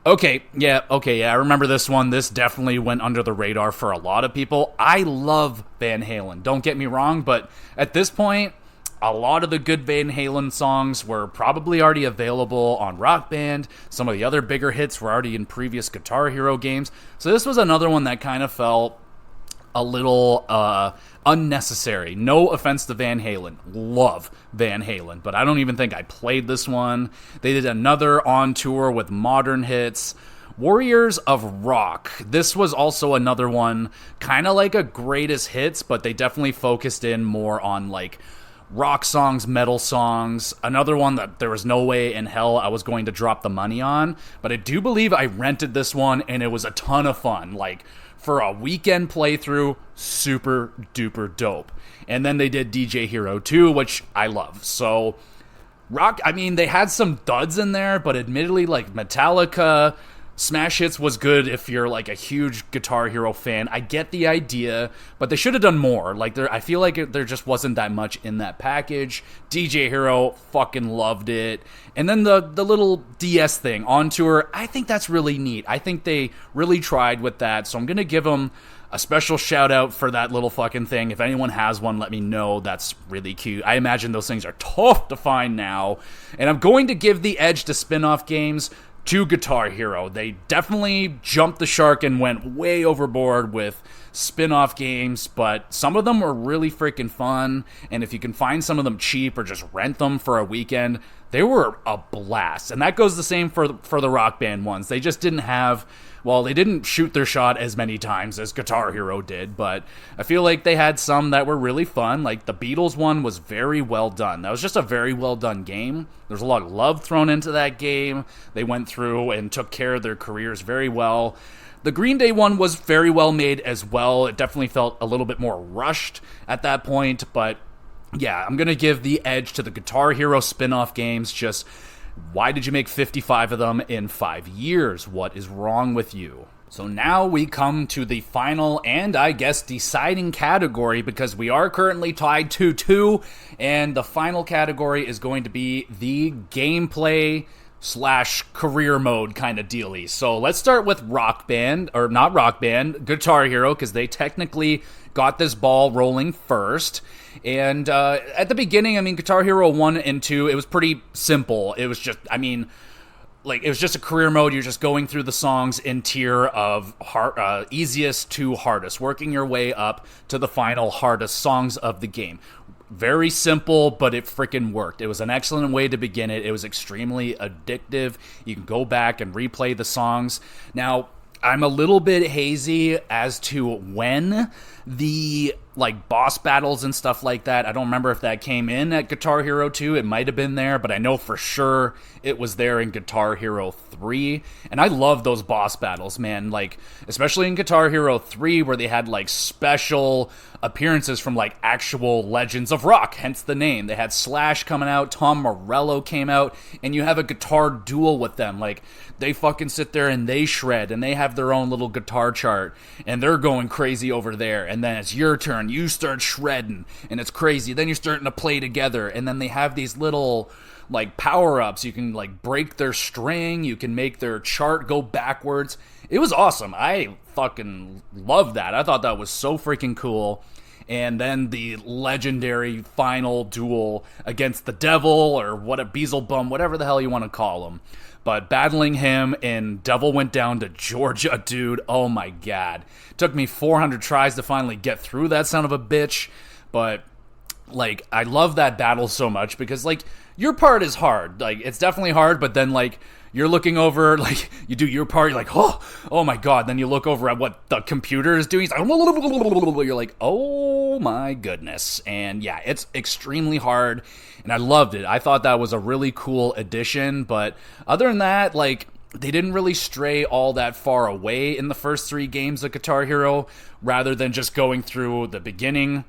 Okay, yeah, I remember this one. This definitely went under the radar for a lot of people. I love Van Halen. Don't get me wrong, but at this point, a lot of the good Van Halen songs were probably already available on Rock Band. Some of the other bigger hits were already in previous Guitar Hero games. So this was another one that kind of felt a little unnecessary. No offense to Van Halen. Love Van Halen, but I don't even think I played this one. They did another on tour with modern hits. Warriors of Rock. This was also another one, kind of like a greatest hits, but they definitely focused in more on, like, rock songs, metal songs. Another one that there was no way in hell I was going to drop the money on, but I do believe I rented this one and it was a ton of fun. Like, for a weekend playthrough, super duper dope. And then they did DJ Hero 2, which I love. So they had some duds in there, but admittedly, like Metallica, Smash Hits was good if you're like a huge Guitar Hero fan. I get the idea, but they should have done more. Like, I feel like there just wasn't that much in that package. DJ Hero, fucking loved it. And then the little DS thing on tour, I think that's really neat. I think they really tried with that, so I'm gonna give them a special shout out for that little fucking thing. If anyone has one, let me know. That's really cute. I imagine those things are tough to find now. And I'm going to give the edge to spin-off games to Guitar Hero. They definitely jumped the shark and went way overboard with spin-off games, but some of them were really freaking fun, and if you can find some of them cheap or just rent them for a weekend, they were a blast. And that goes the same for the Rock Band ones. They just didn't have, well, they didn't shoot their shot as many times as Guitar Hero did, but I feel like they had some that were really fun. Like the Beatles one was very well done. That was just a very well done game. There's a lot of love thrown into that game. They went through and took care of their careers very well. The Green Day one was very well made as well. It definitely felt a little bit more rushed at that point, but yeah, I'm going to give the edge to the Guitar Hero spin-off games. Just, why did you make 55 of them in 5 years? What is wrong with you? So now we come to the final and, I guess, deciding category, because we are currently tied 2-2, and the final category is going to be the gameplay / career mode kind of dealy. So let's start with Rock Band, or not Rock Band, Guitar Hero, because they technically got this ball rolling first. And at the beginning, Guitar Hero 1 and 2, it was pretty simple. It was just, it was just a career mode. You're just going through the songs in tier of easiest to hardest, working your way up to the final hardest songs of the game. Very simple, but it freaking worked. It was an excellent way to begin it. It was extremely addictive. You can go back and replay the songs. Now, I'm a little bit hazy as to when the boss battles and stuff like that. I don't remember if that came in at Guitar Hero 2. It might have been there, but I know for sure it was there in Guitar Hero 3. And I love those boss battles, man. Especially in Guitar Hero 3, where they had special appearances from actual legends of rock, hence the name. They had Slash coming out, Tom Morello came out, and you have a guitar duel with them. They fucking sit there and they shred, and they have their own little guitar chart, and they're going crazy over there. And then it's your turn, you start shredding, and it's crazy. Then you're starting to play together, and then they have these little power-ups. You can break their string, you can make their chart go backwards. It was awesome. I fucking loved that. I thought that was so freaking cool. And then the legendary final duel against the devil, or what a Beelzebub, whatever the hell you want to call him. But battling him in Devil Went Down to Georgia, dude, oh my god. Took me 400 tries to finally get through that son of a bitch. But, I love that battle so much, because, your part is hard. It's definitely hard, but then, you're looking over, you do your part, you're oh my god. Then you look over at what the computer is doing. It's you're like, oh my goodness. And yeah, it's extremely hard, and I loved it. I thought that was a really cool addition, but other than that, they didn't really stray all that far away in the first 3 games of Guitar Hero, rather than just going through the beginning,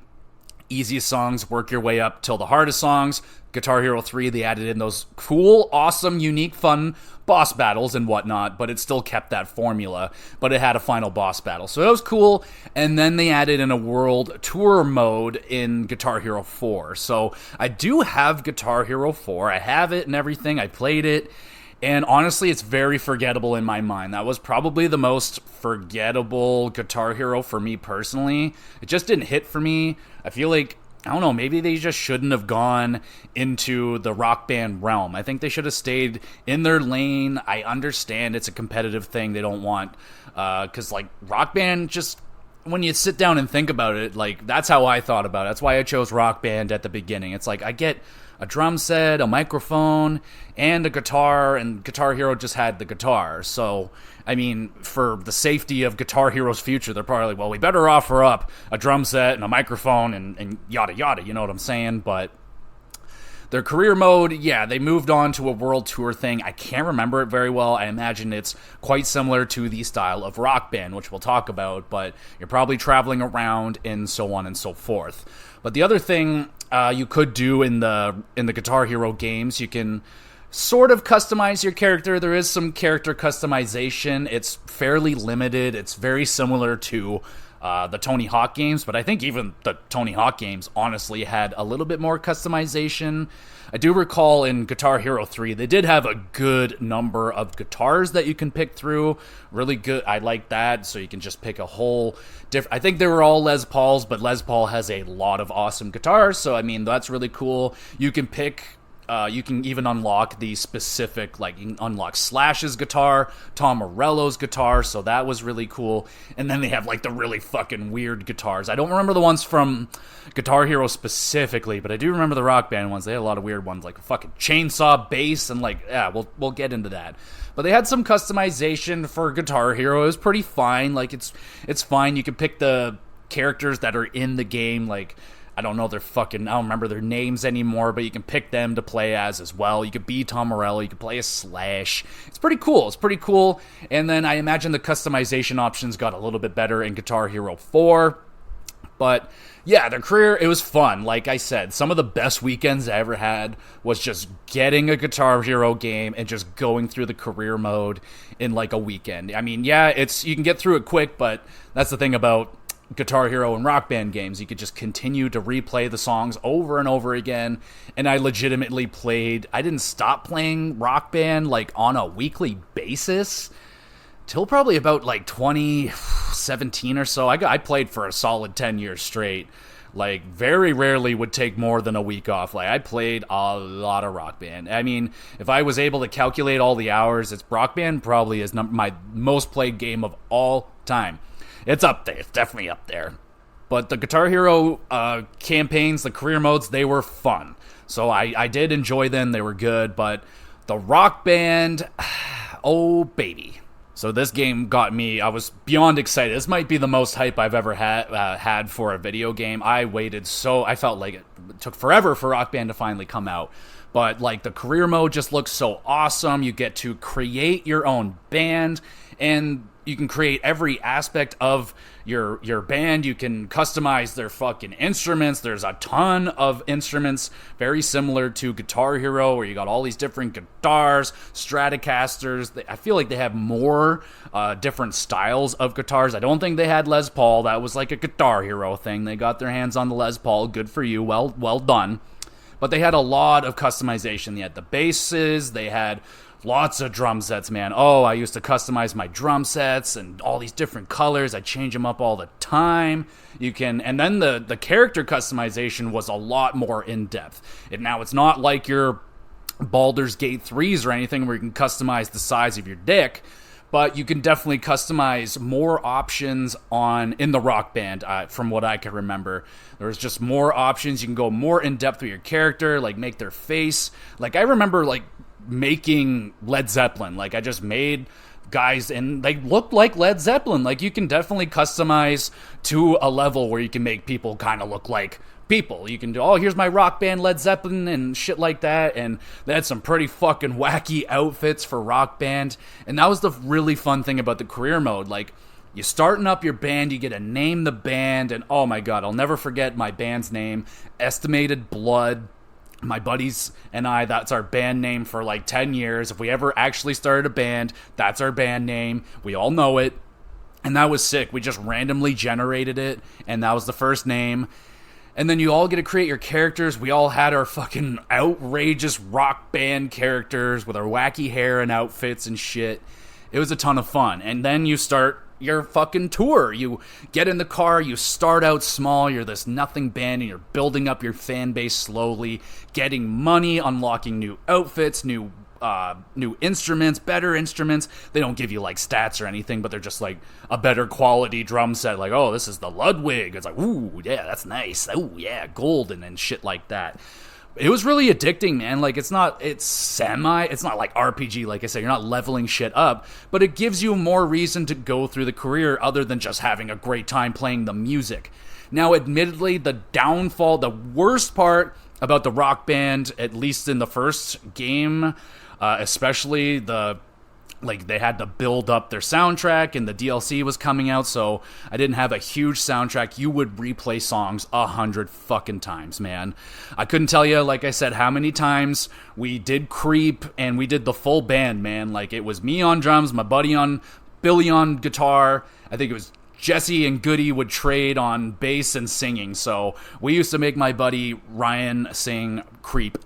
easiest songs, work your way up till the hardest songs. Guitar Hero 3, they added in those cool, awesome, unique, fun boss battles and whatnot, but it still kept that formula, but it had a final boss battle. So that was cool, and then they added in a world tour mode in Guitar Hero 4. So I do have Guitar Hero 4. I have it and everything. I played it, and honestly, it's very forgettable in my mind. That was probably the most forgettable Guitar Hero for me personally. It just didn't hit for me. I feel I don't know, maybe they just shouldn't have gone into the Rock Band realm. I think they should have stayed in their lane. I understand it's a competitive thing. They don't want, because Rock Band, just when you sit down and think about it, that's how I thought about it. That's why I chose Rock Band at the beginning. It's I get a drum set, a microphone, and a guitar, and Guitar Hero just had the guitar. So, for the safety of Guitar Hero's future, they're probably we better offer up a drum set and a microphone and yada yada, you know what I'm saying? But Their career mode, yeah, they moved on to a world tour thing. I can't remember it very well. I imagine it's quite similar to the style of Rock Band, which we'll talk about, but you're probably traveling around and so on and so forth. But the other thing you could do in the Guitar Hero games, you can sort of customize your character. There is some character customization. It's fairly limited. It's very similar to the Tony Hawk games, but I think even the Tony Hawk games honestly had a little bit more customization. I do recall in Guitar Hero 3, they did have a good number of guitars that you can pick through. Really good. I like that. So you can just pick a whole different... I think they were all Les Pauls, but Les Paul has a lot of awesome guitars. So, I mean, that's really cool. You can pick... you can even unlock the specific, like, you can unlock Slash's guitar, Tom Morello's guitar, so that was really cool. And then they have, like, the really fucking weird guitars. I don't remember the ones from Guitar Hero specifically, but I do remember the Rock Band ones. They had a lot of weird ones, like a fucking chainsaw bass, and, like, yeah, we'll get into that. But they had some customization for Guitar Hero. It was pretty fine. Like, it's fine. You can pick the characters that are in the game, like... I don't remember their names anymore, but you can pick them to play as well. You could be Tom Morello, you could play as Slash. It's pretty cool. And then I imagine the customization options got a little bit better in Guitar Hero 4. But yeah, their career, it was fun. Like I said, some of the best weekends I ever had was just getting a Guitar Hero game and just going through the career mode in like a weekend. I mean, yeah, you can get through it quick, but that's the thing about Guitar Hero and Rock Band games. You could just continue to replay the songs over and over again, and I legitimately I didn't stop playing Rock Band like on a weekly basis till probably about like 2017 or so. I played for a solid 10 years straight. Like, very rarely would take more than a week off. Like, I played a lot of Rock Band. I mean, if I was able to calculate all the hours, Rock Band probably is my most played game of all time. It's up there. It's definitely up there. But the Guitar Hero campaigns, the career modes, they were fun. So I did enjoy them. They were good. But the Rock Band, oh, baby. So this game got me, I was beyond excited. This might be the most hype I've ever had for a video game. I felt like it took forever for Rock Band to finally come out. But like the career mode just looks so awesome. You get to create your own band, and you can create every aspect of your band. You can customize their fucking instruments. There's a ton of instruments, very similar to Guitar Hero, where you got all these different guitars, Stratocasters. I feel like they have more different styles of guitars. I don't think they had Les Paul. That was like a Guitar Hero thing. They got their hands on the Les Paul. Good for you. Well done. But they had a lot of customization. They had the basses. They had lots of drum sets, man. Oh, I used to customize my drum sets and all these different colors. I change them up all the time. And then the character customization was a lot more in-depth. Now, it's not like your Baldur's Gate 3s or anything where you can customize the size of your dick, but you can definitely customize more options in the Rock Band, from what I can remember. There's just more options. You can go more in-depth with your character, like make their face. Like, I remember, like, making Led Zeppelin. Like, I just made guys and they looked like Led Zeppelin. Like, you can definitely customize to a level where you can make people kind of look like people. You can do, here's my Rock Band Led Zeppelin and shit like that. And they had some pretty fucking wacky outfits for Rock Band. And that was the really fun thing about the career mode. Like, you're starting up your band, you get to name the band, and oh my god, I'll never forget my band's name, Estimated Blood. My buddies and I, that's our band name for like 10 years. If we ever actually started a band, that's our band name. We all know it. And that was sick. We just randomly generated it, and that was the first name. And then you all get to create your characters. We all had our fucking outrageous Rock Band characters with our wacky hair and outfits and shit. It was a ton of fun. And then you start your fucking tour. You get in the car, you start out small, you're this nothing band, and you're building up your fan base slowly, getting money, unlocking new outfits, new instruments, better instruments. They don't give you like stats or anything, but they're just like a better quality drum set. Like, oh, this is the Ludwig. It's like, ooh, yeah, that's nice. Ooh, yeah, golden and shit like that. It was really addicting, man. Like, it's not like RPG, like I said, you're not leveling shit up, but it gives you more reason to go through the career other than just having a great time playing the music. Now, admittedly, the worst part about the Rock Band, at least in the first game, especially they had to build up their soundtrack, and the DLC was coming out, so I didn't have a huge soundtrack. You would replay songs 100 fucking times, man. I couldn't tell you, like I said, how many times we did Creep, and we did the full band, man. Like, it was me on drums, my buddy on Billy on guitar. I think it was Jesse and Goody would trade on bass and singing, so we used to make my buddy Ryan sing Creep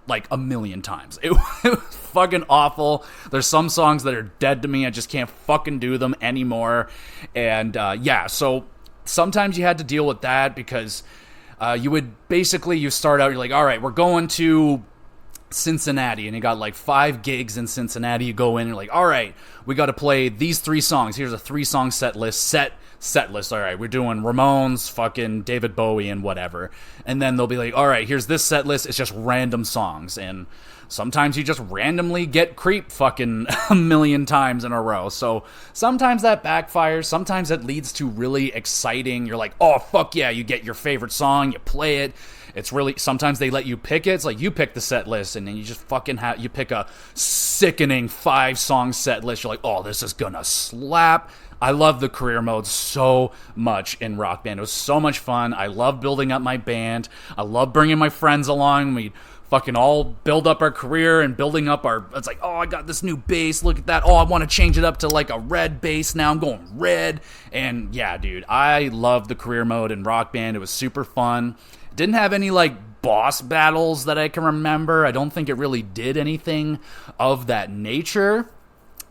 like a million times. It was fucking awful. There's some songs that are dead to me. I just can't fucking do them anymore. And so sometimes you had to deal with that because you start out, you're like, all right, we're going to Cincinnati, and you got like 5 gigs in Cincinnati. You go in and you're like, all right, we got to play these 3 songs. Here's a 3-song set list. All right, we're doing Ramones, fucking David Bowie, and whatever. And then they'll be like, all right, here's this set list. It's just random songs. And sometimes you just randomly get Creep fucking a million times in a row. So sometimes that backfires. Sometimes it leads to really exciting. You're like, oh, fuck yeah. You get your favorite song, you play it. It's really, sometimes they let you pick it. It's like you pick the set list, and then you just fucking you pick a sickening 5-song set list. You're like, oh, this is gonna slap. I love the career mode so much in Rock Band. It was so much fun. I love building up my band. I love bringing my friends along. We fucking all build up our career and building up it's like, oh, I got this new bass. Look at that. Oh, I want to change it up to like a red bass now. I'm going red. And yeah, dude, I love the career mode in Rock Band. It was super fun. Didn't have any like boss battles that I can remember. I don't think it really did anything of that nature.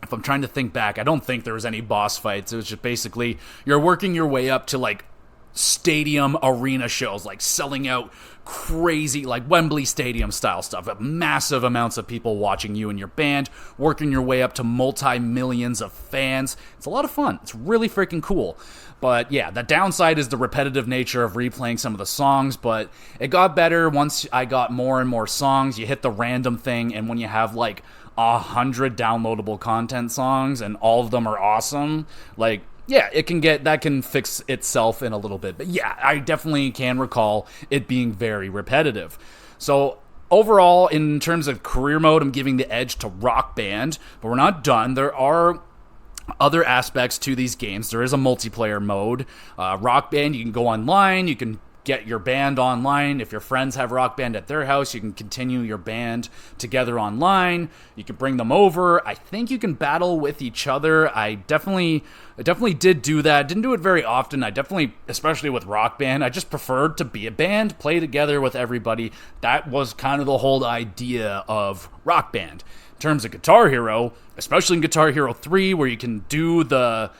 If I'm trying to think back, I don't think there was any boss fights. It was just basically you're working your way up to like stadium arena shows, like selling out crazy, like Wembley Stadium style stuff. Massive amounts of people watching you and your band, working your way up to multi-millions of fans. It's a lot of fun. It's really freaking cool. But yeah, the downside is the repetitive nature of replaying some of the songs, but it got better once I got more and more songs. You hit the random thing, and when you have like 100 downloadable content songs and all of them are awesome, like, yeah, that can fix itself in a little bit. But yeah, I definitely can recall it being very repetitive. So overall, in terms of career mode, I'm giving the edge to Rock Band, but we're not done. There are other aspects to these games. There is a multiplayer mode. Rock Band, you can go online, you can get your band online. If your friends have Rock Band at their house, you can continue your band together online. You can bring them over. I think you can battle with each other. I definitely did do that. Didn't do it very often. Especially with Rock Band, I just preferred to be a band, play together with everybody. That was kind of the whole idea of Rock Band. In terms of Guitar Hero, especially in Guitar Hero 3, where you can do the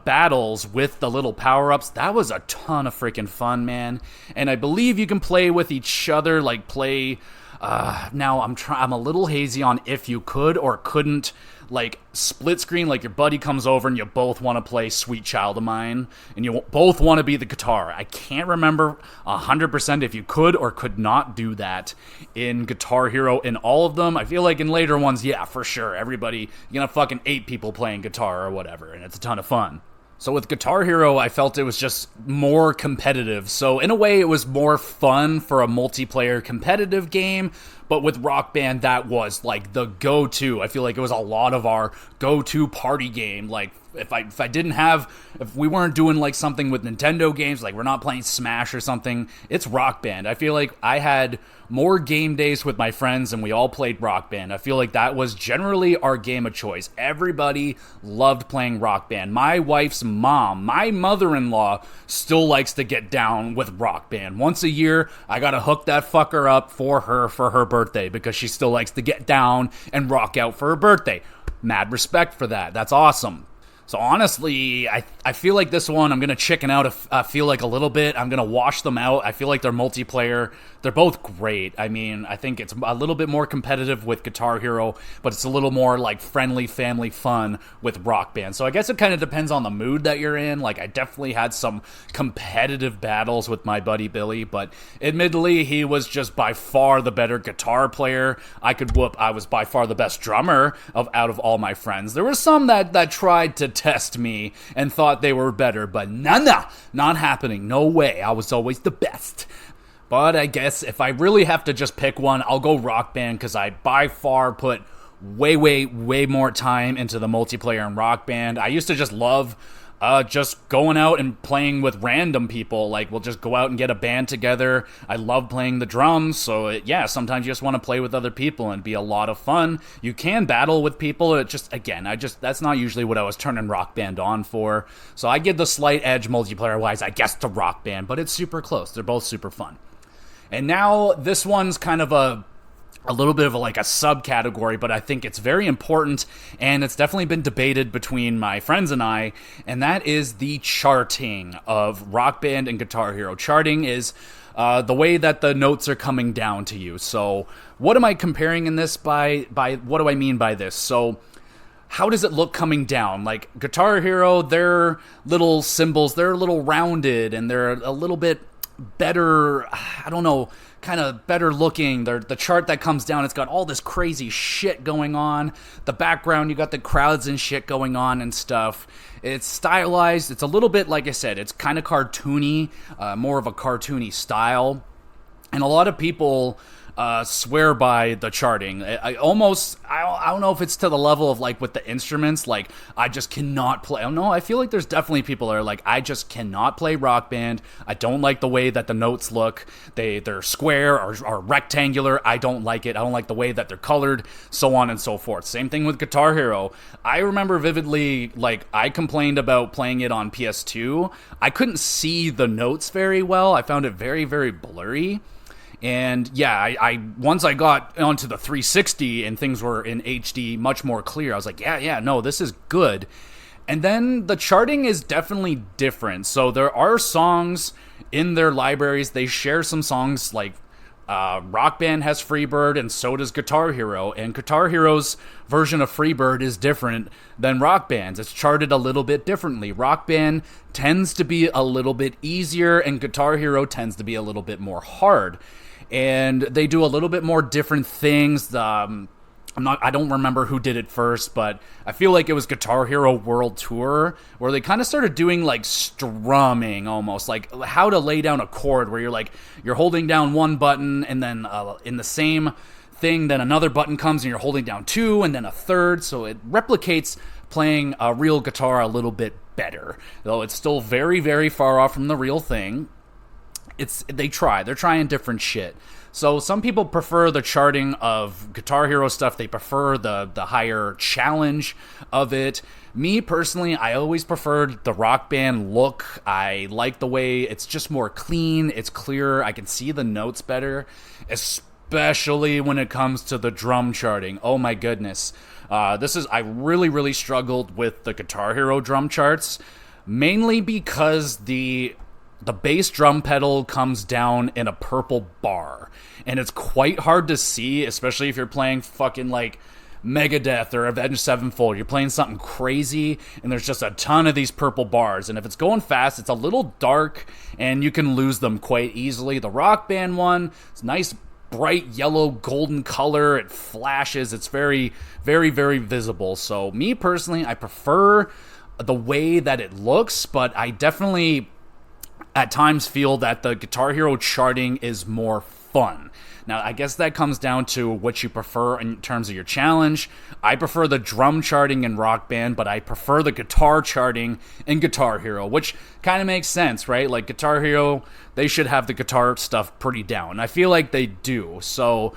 battles with the little power-ups, that was a ton of freaking fun, man. And I believe you can play with each other, like play, now I'm a little hazy on if you could or couldn't, like split screen, like your buddy comes over and you both want to play Sweet Child of Mine, and you both want to be the guitar. I can't remember 100% if you could or could not do that in Guitar Hero in all of them. I feel like in later ones, yeah, for sure, everybody, you know, fucking 8 people playing guitar or whatever, and it's a ton of fun. So with Guitar Hero, I felt it was just more competitive. So in a way, it was more fun for a multiplayer competitive game. But with Rock Band, that was like the go-to. I feel like it was a lot of our go-to party game. Like if we weren't doing like something with Nintendo games, like we're not playing Smash or something, it's Rock Band. I feel like I had more game days with my friends and we all played Rock Band. I feel like that was generally our game of choice. Everybody loved playing Rock Band. My wife's mom, my mother-in-law, still likes to get down with Rock Band. Once a year, I gotta hook that fucker up for her birthday because she still likes to get down and rock out for her birthday. Mad respect for that. That's awesome. So honestly, I feel like this one, I'm going to chicken out, I feel like a little bit. I'm going to wash them out. I feel like they're multiplayer. They're both great. I mean, I think it's a little bit more competitive with Guitar Hero, but it's a little more like friendly family fun with Rock Band. So I guess it kind of depends on the mood that you're in. Like I definitely had some competitive battles with my buddy Billy, but admittedly, he was just by far the better guitar player I could whoop. I was by far the best drummer out of all my friends. There were some that tried to test me and thought they were better, but nah, not happening. No way. I was always the best. But I guess if I really have to just pick one, I'll go Rock Band, because I by far put way more time into the multiplayer in Rock Band. I used to just love just going out and playing with random people. Like, we'll just go out and get a band together. I love playing the drums, so sometimes you just want to play with other people and be a lot of fun. You can battle with people. It just, again, that's not usually what I was turning Rock Band on for. So I give the slight edge multiplayer-wise, I guess, to Rock Band, but it's super close. They're both super fun. And now this one's kind of a little bit of a subcategory, but I think it's very important, and it's definitely been debated between my friends and I, and that is the charting of Rock Band and Guitar Hero. Charting is the way that the notes are coming down to you. So what am I comparing in this by what do I mean by this? So how does it look coming down? Like, Guitar Hero, their little symbols, they're a little rounded, and they're a little bit better, I don't know, kind of better looking. The chart that comes down, it's got all this crazy shit going on. The background, you got the crowds and shit going on and stuff. It's stylized. It's a little bit, like I said, it's kind of cartoony, more of a cartoony style. And a lot of people swear by the charting. I don't know if it's to the level of with the instruments, I just cannot play. I don't know, I feel like there's definitely people that are I just cannot play Rock Band. I don't like the way that the notes look. They're square or rectangular. I don't like it. I don't like the way that they're colored, so on and so forth. Same thing with Guitar Hero. I remember vividly, I complained about playing it on PS2. I couldn't see the notes very well. I found it very, very blurry. And I once I got onto the 360 and things were in HD, much more clear, I was like, no, this is good. And then the charting is definitely different. So there are songs in their libraries. They share some songs, Rock Band has Freebird, and so does Guitar Hero. And Guitar Hero's version of Freebird is different than Rock Band's. It's charted a little bit differently. Rock Band tends to be a little bit easier, and Guitar Hero tends to be a little bit more hard. And they do a little bit more different things. I don't remember who did it first, but I feel like it was Guitar Hero World Tour, where they kind of started doing strumming almost, how to lay down a chord, where you're holding down one button, and then in the same thing, then another button comes and you're holding down two, and then a third. So it replicates playing a real guitar a little bit better, though it's still very, very far off from the real thing. They're trying different shit. So some people prefer the charting of Guitar Hero stuff. They prefer the higher challenge of it. Me personally, I always preferred the Rock Band look. I like the way it's just more clean, it's clearer, I can see the notes better, especially when it comes to the drum charting. Oh my goodness. I really struggled with the Guitar Hero drum charts, mainly because the bass drum pedal comes down in a purple bar, and it's quite hard to see, especially if you're playing fucking Megadeth or Avenged Sevenfold. You're playing something crazy, and there's just a ton of these purple bars, and if it's going fast, it's a little dark, and you can lose them quite easily. The Rock Band one, it's nice, bright yellow golden color. It flashes. It's very, very, very visible. So me personally, I prefer the way that it looks, but I definitely at times feel that the Guitar Hero charting is more fun. Now, I guess that comes down to what you prefer in terms of your challenge. I prefer the drum charting in Rock Band, but I prefer the guitar charting in Guitar Hero, which kind of makes sense, right? Guitar Hero, they should have the guitar stuff pretty down. I feel like they do. So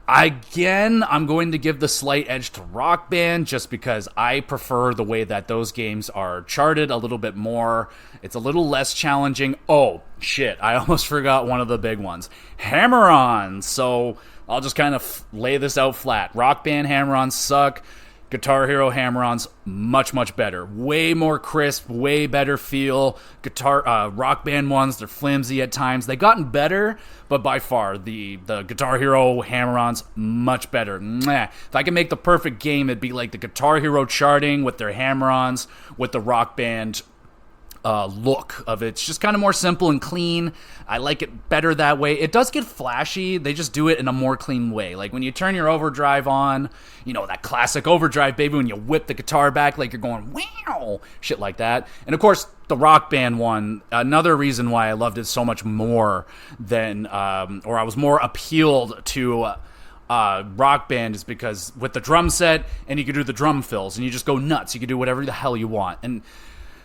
again, I'm going to give the slight edge to Rock Band just because I prefer the way that those games are charted a little bit more. It's a little less challenging. Oh, shit, I almost forgot one of the big ones. Hammer-On! So I'll just kind of lay this out flat. Rock Band Hammer-Ons suck. Guitar Hero Hammer-Ons much, much better. Way more crisp, way better feel. Rock Band ones, they're flimsy at times. They've gotten better, but by far, the Guitar Hero Hammer-Ons, much better. Mwah. If I could make the perfect game, it'd be like the Guitar Hero charting with their Hammer-Ons, with the Rock Band look of it. It's just kind of more simple and clean. I like it better that way. It does get flashy. They just do it in a more clean way. Like when you turn your overdrive on, you know, that classic overdrive, baby, when you whip the guitar back like you're going, wow, shit like that. And of course, the Rock Band one, another reason why I loved it so much more than, or I was more appealed to Rock Band is because with the drum set, and you could do the drum fills, and you just go nuts. You could do whatever the hell you want. And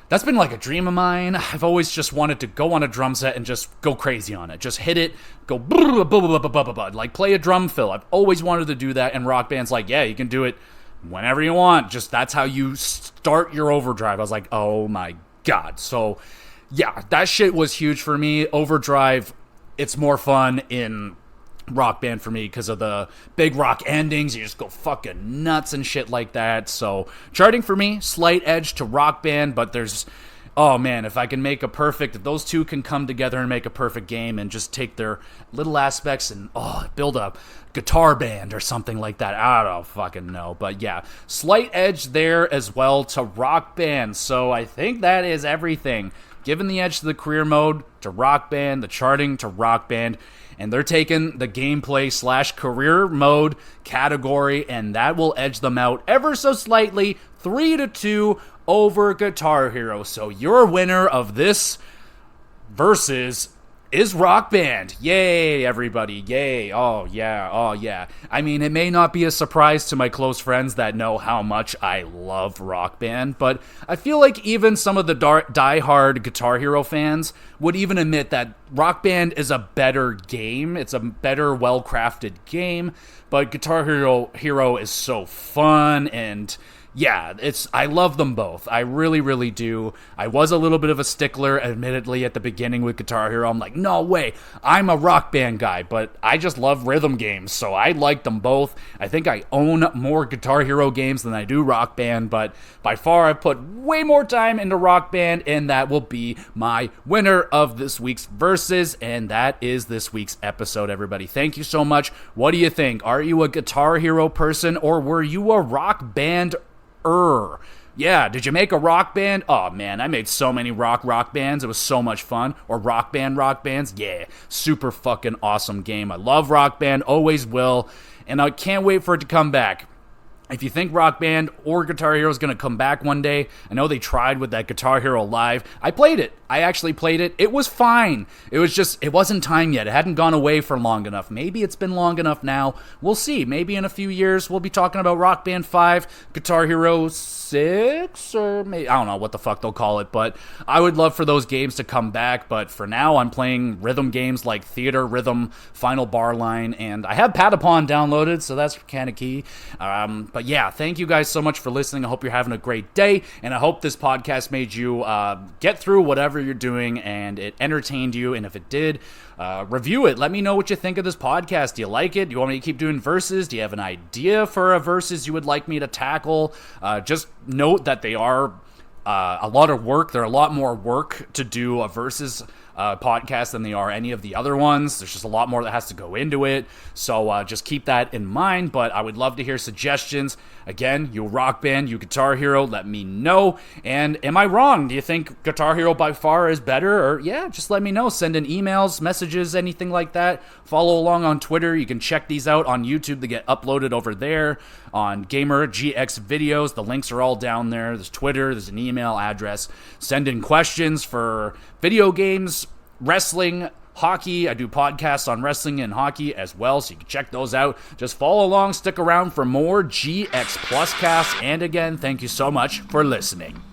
that's been like a dream of mine. I've always just wanted to go on a drum set and just go crazy on it. Just hit it, go like play a drum fill. I've always wanted to do that, and Rock Band's like, yeah, you can do it whenever you want. Just that's how you start your overdrive. I was like, oh my God. So yeah, that shit was huge for me. Overdrive, it's more fun in Rock Band for me because of the big rock endings. You just go fucking nuts and shit like that. So charting for me, slight edge to Rock Band, but there's, oh man, if if those two can come together and make a perfect game and just take their little aspects and build a guitar band or something like that. I don't fucking know. But yeah, slight edge there as well to Rock Band. So I think that is everything. Given the edge to the career mode to Rock Band, the charting to Rock Band, and they're taking the gameplay / career mode category, and that will edge them out ever so slightly, 3-2 over Guitar Hero. So your winner of this versus is Rock Band. Yay, everybody. Yay. Oh, yeah. Oh, yeah. I mean, it may not be a surprise to my close friends that know how much I love Rock Band, but I feel like even some of the die-hard Guitar Hero fans would even admit that Rock Band is a better game. It's a better, well-crafted game, but Guitar Hero is so fun, and yeah, I love them both. I really, really do. I was a little bit of a stickler, admittedly, at the beginning with Guitar Hero. I'm like, no way, I'm a Rock Band guy, but I just love rhythm games, so I like them both. I think I own more Guitar Hero games than I do Rock Band, but by far I put way more time into Rock Band, and that will be my winner of this week's Versus, and that is this week's episode, everybody. Thank you so much. What do you think? Are you a Guitar Hero person, or were you a Rock Band? Yeah, did you make a Rock Band? Oh man, I made so many rock bands. It was so much fun. Or rock bands. Yeah, super fucking awesome game. I love Rock Band, always will, and I can't wait for it to come back. If you think Rock Band or Guitar Hero is going to come back one day, I know they tried with that Guitar Hero Live. I played it. I actually played it. It was fine. It was just, it wasn't time yet. It hadn't gone away for long enough. Maybe it's been long enough now. We'll see. Maybe in a few years we'll be talking about Rock Band 5, Guitar Hero 6, or maybe, I don't know what the fuck they'll call it, but I would love for those games to come back. But for now, I'm playing rhythm games like Theater Rhythm, Final Bar Line, and I have Patapon downloaded, so that's kind of key. But yeah, thank you guys so much for listening. I hope you're having a great day, and I hope this podcast made you get through whatever you're doing and it entertained you. And if it did, review it. Let me know what you think of this podcast. Do you like it? Do you want me to keep doing verses? Do you have an idea for a verses you would like me to tackle? Just note that they are a lot of work. They're a lot more work to do a versus podcast than they are any of the other ones. There's just a lot more that has to go into it. So just keep that in mind. But I would love to hear suggestions. Again, you Rock Band, you Guitar Hero, let me know. And am I wrong? Do you think Guitar Hero by far is better? Or yeah, just let me know. Send in emails, messages, anything like that. Follow along on Twitter. You can check these out on YouTube. They get uploaded over there on Gamer GX videos. The links are all down there. There's Twitter. There's an email address. Send in questions for video games, wrestling, hockey. I do podcasts on wrestling and hockey as well, so you can check those out. Just follow along, stick around for more GX Plus casts, and again, thank you so much for listening.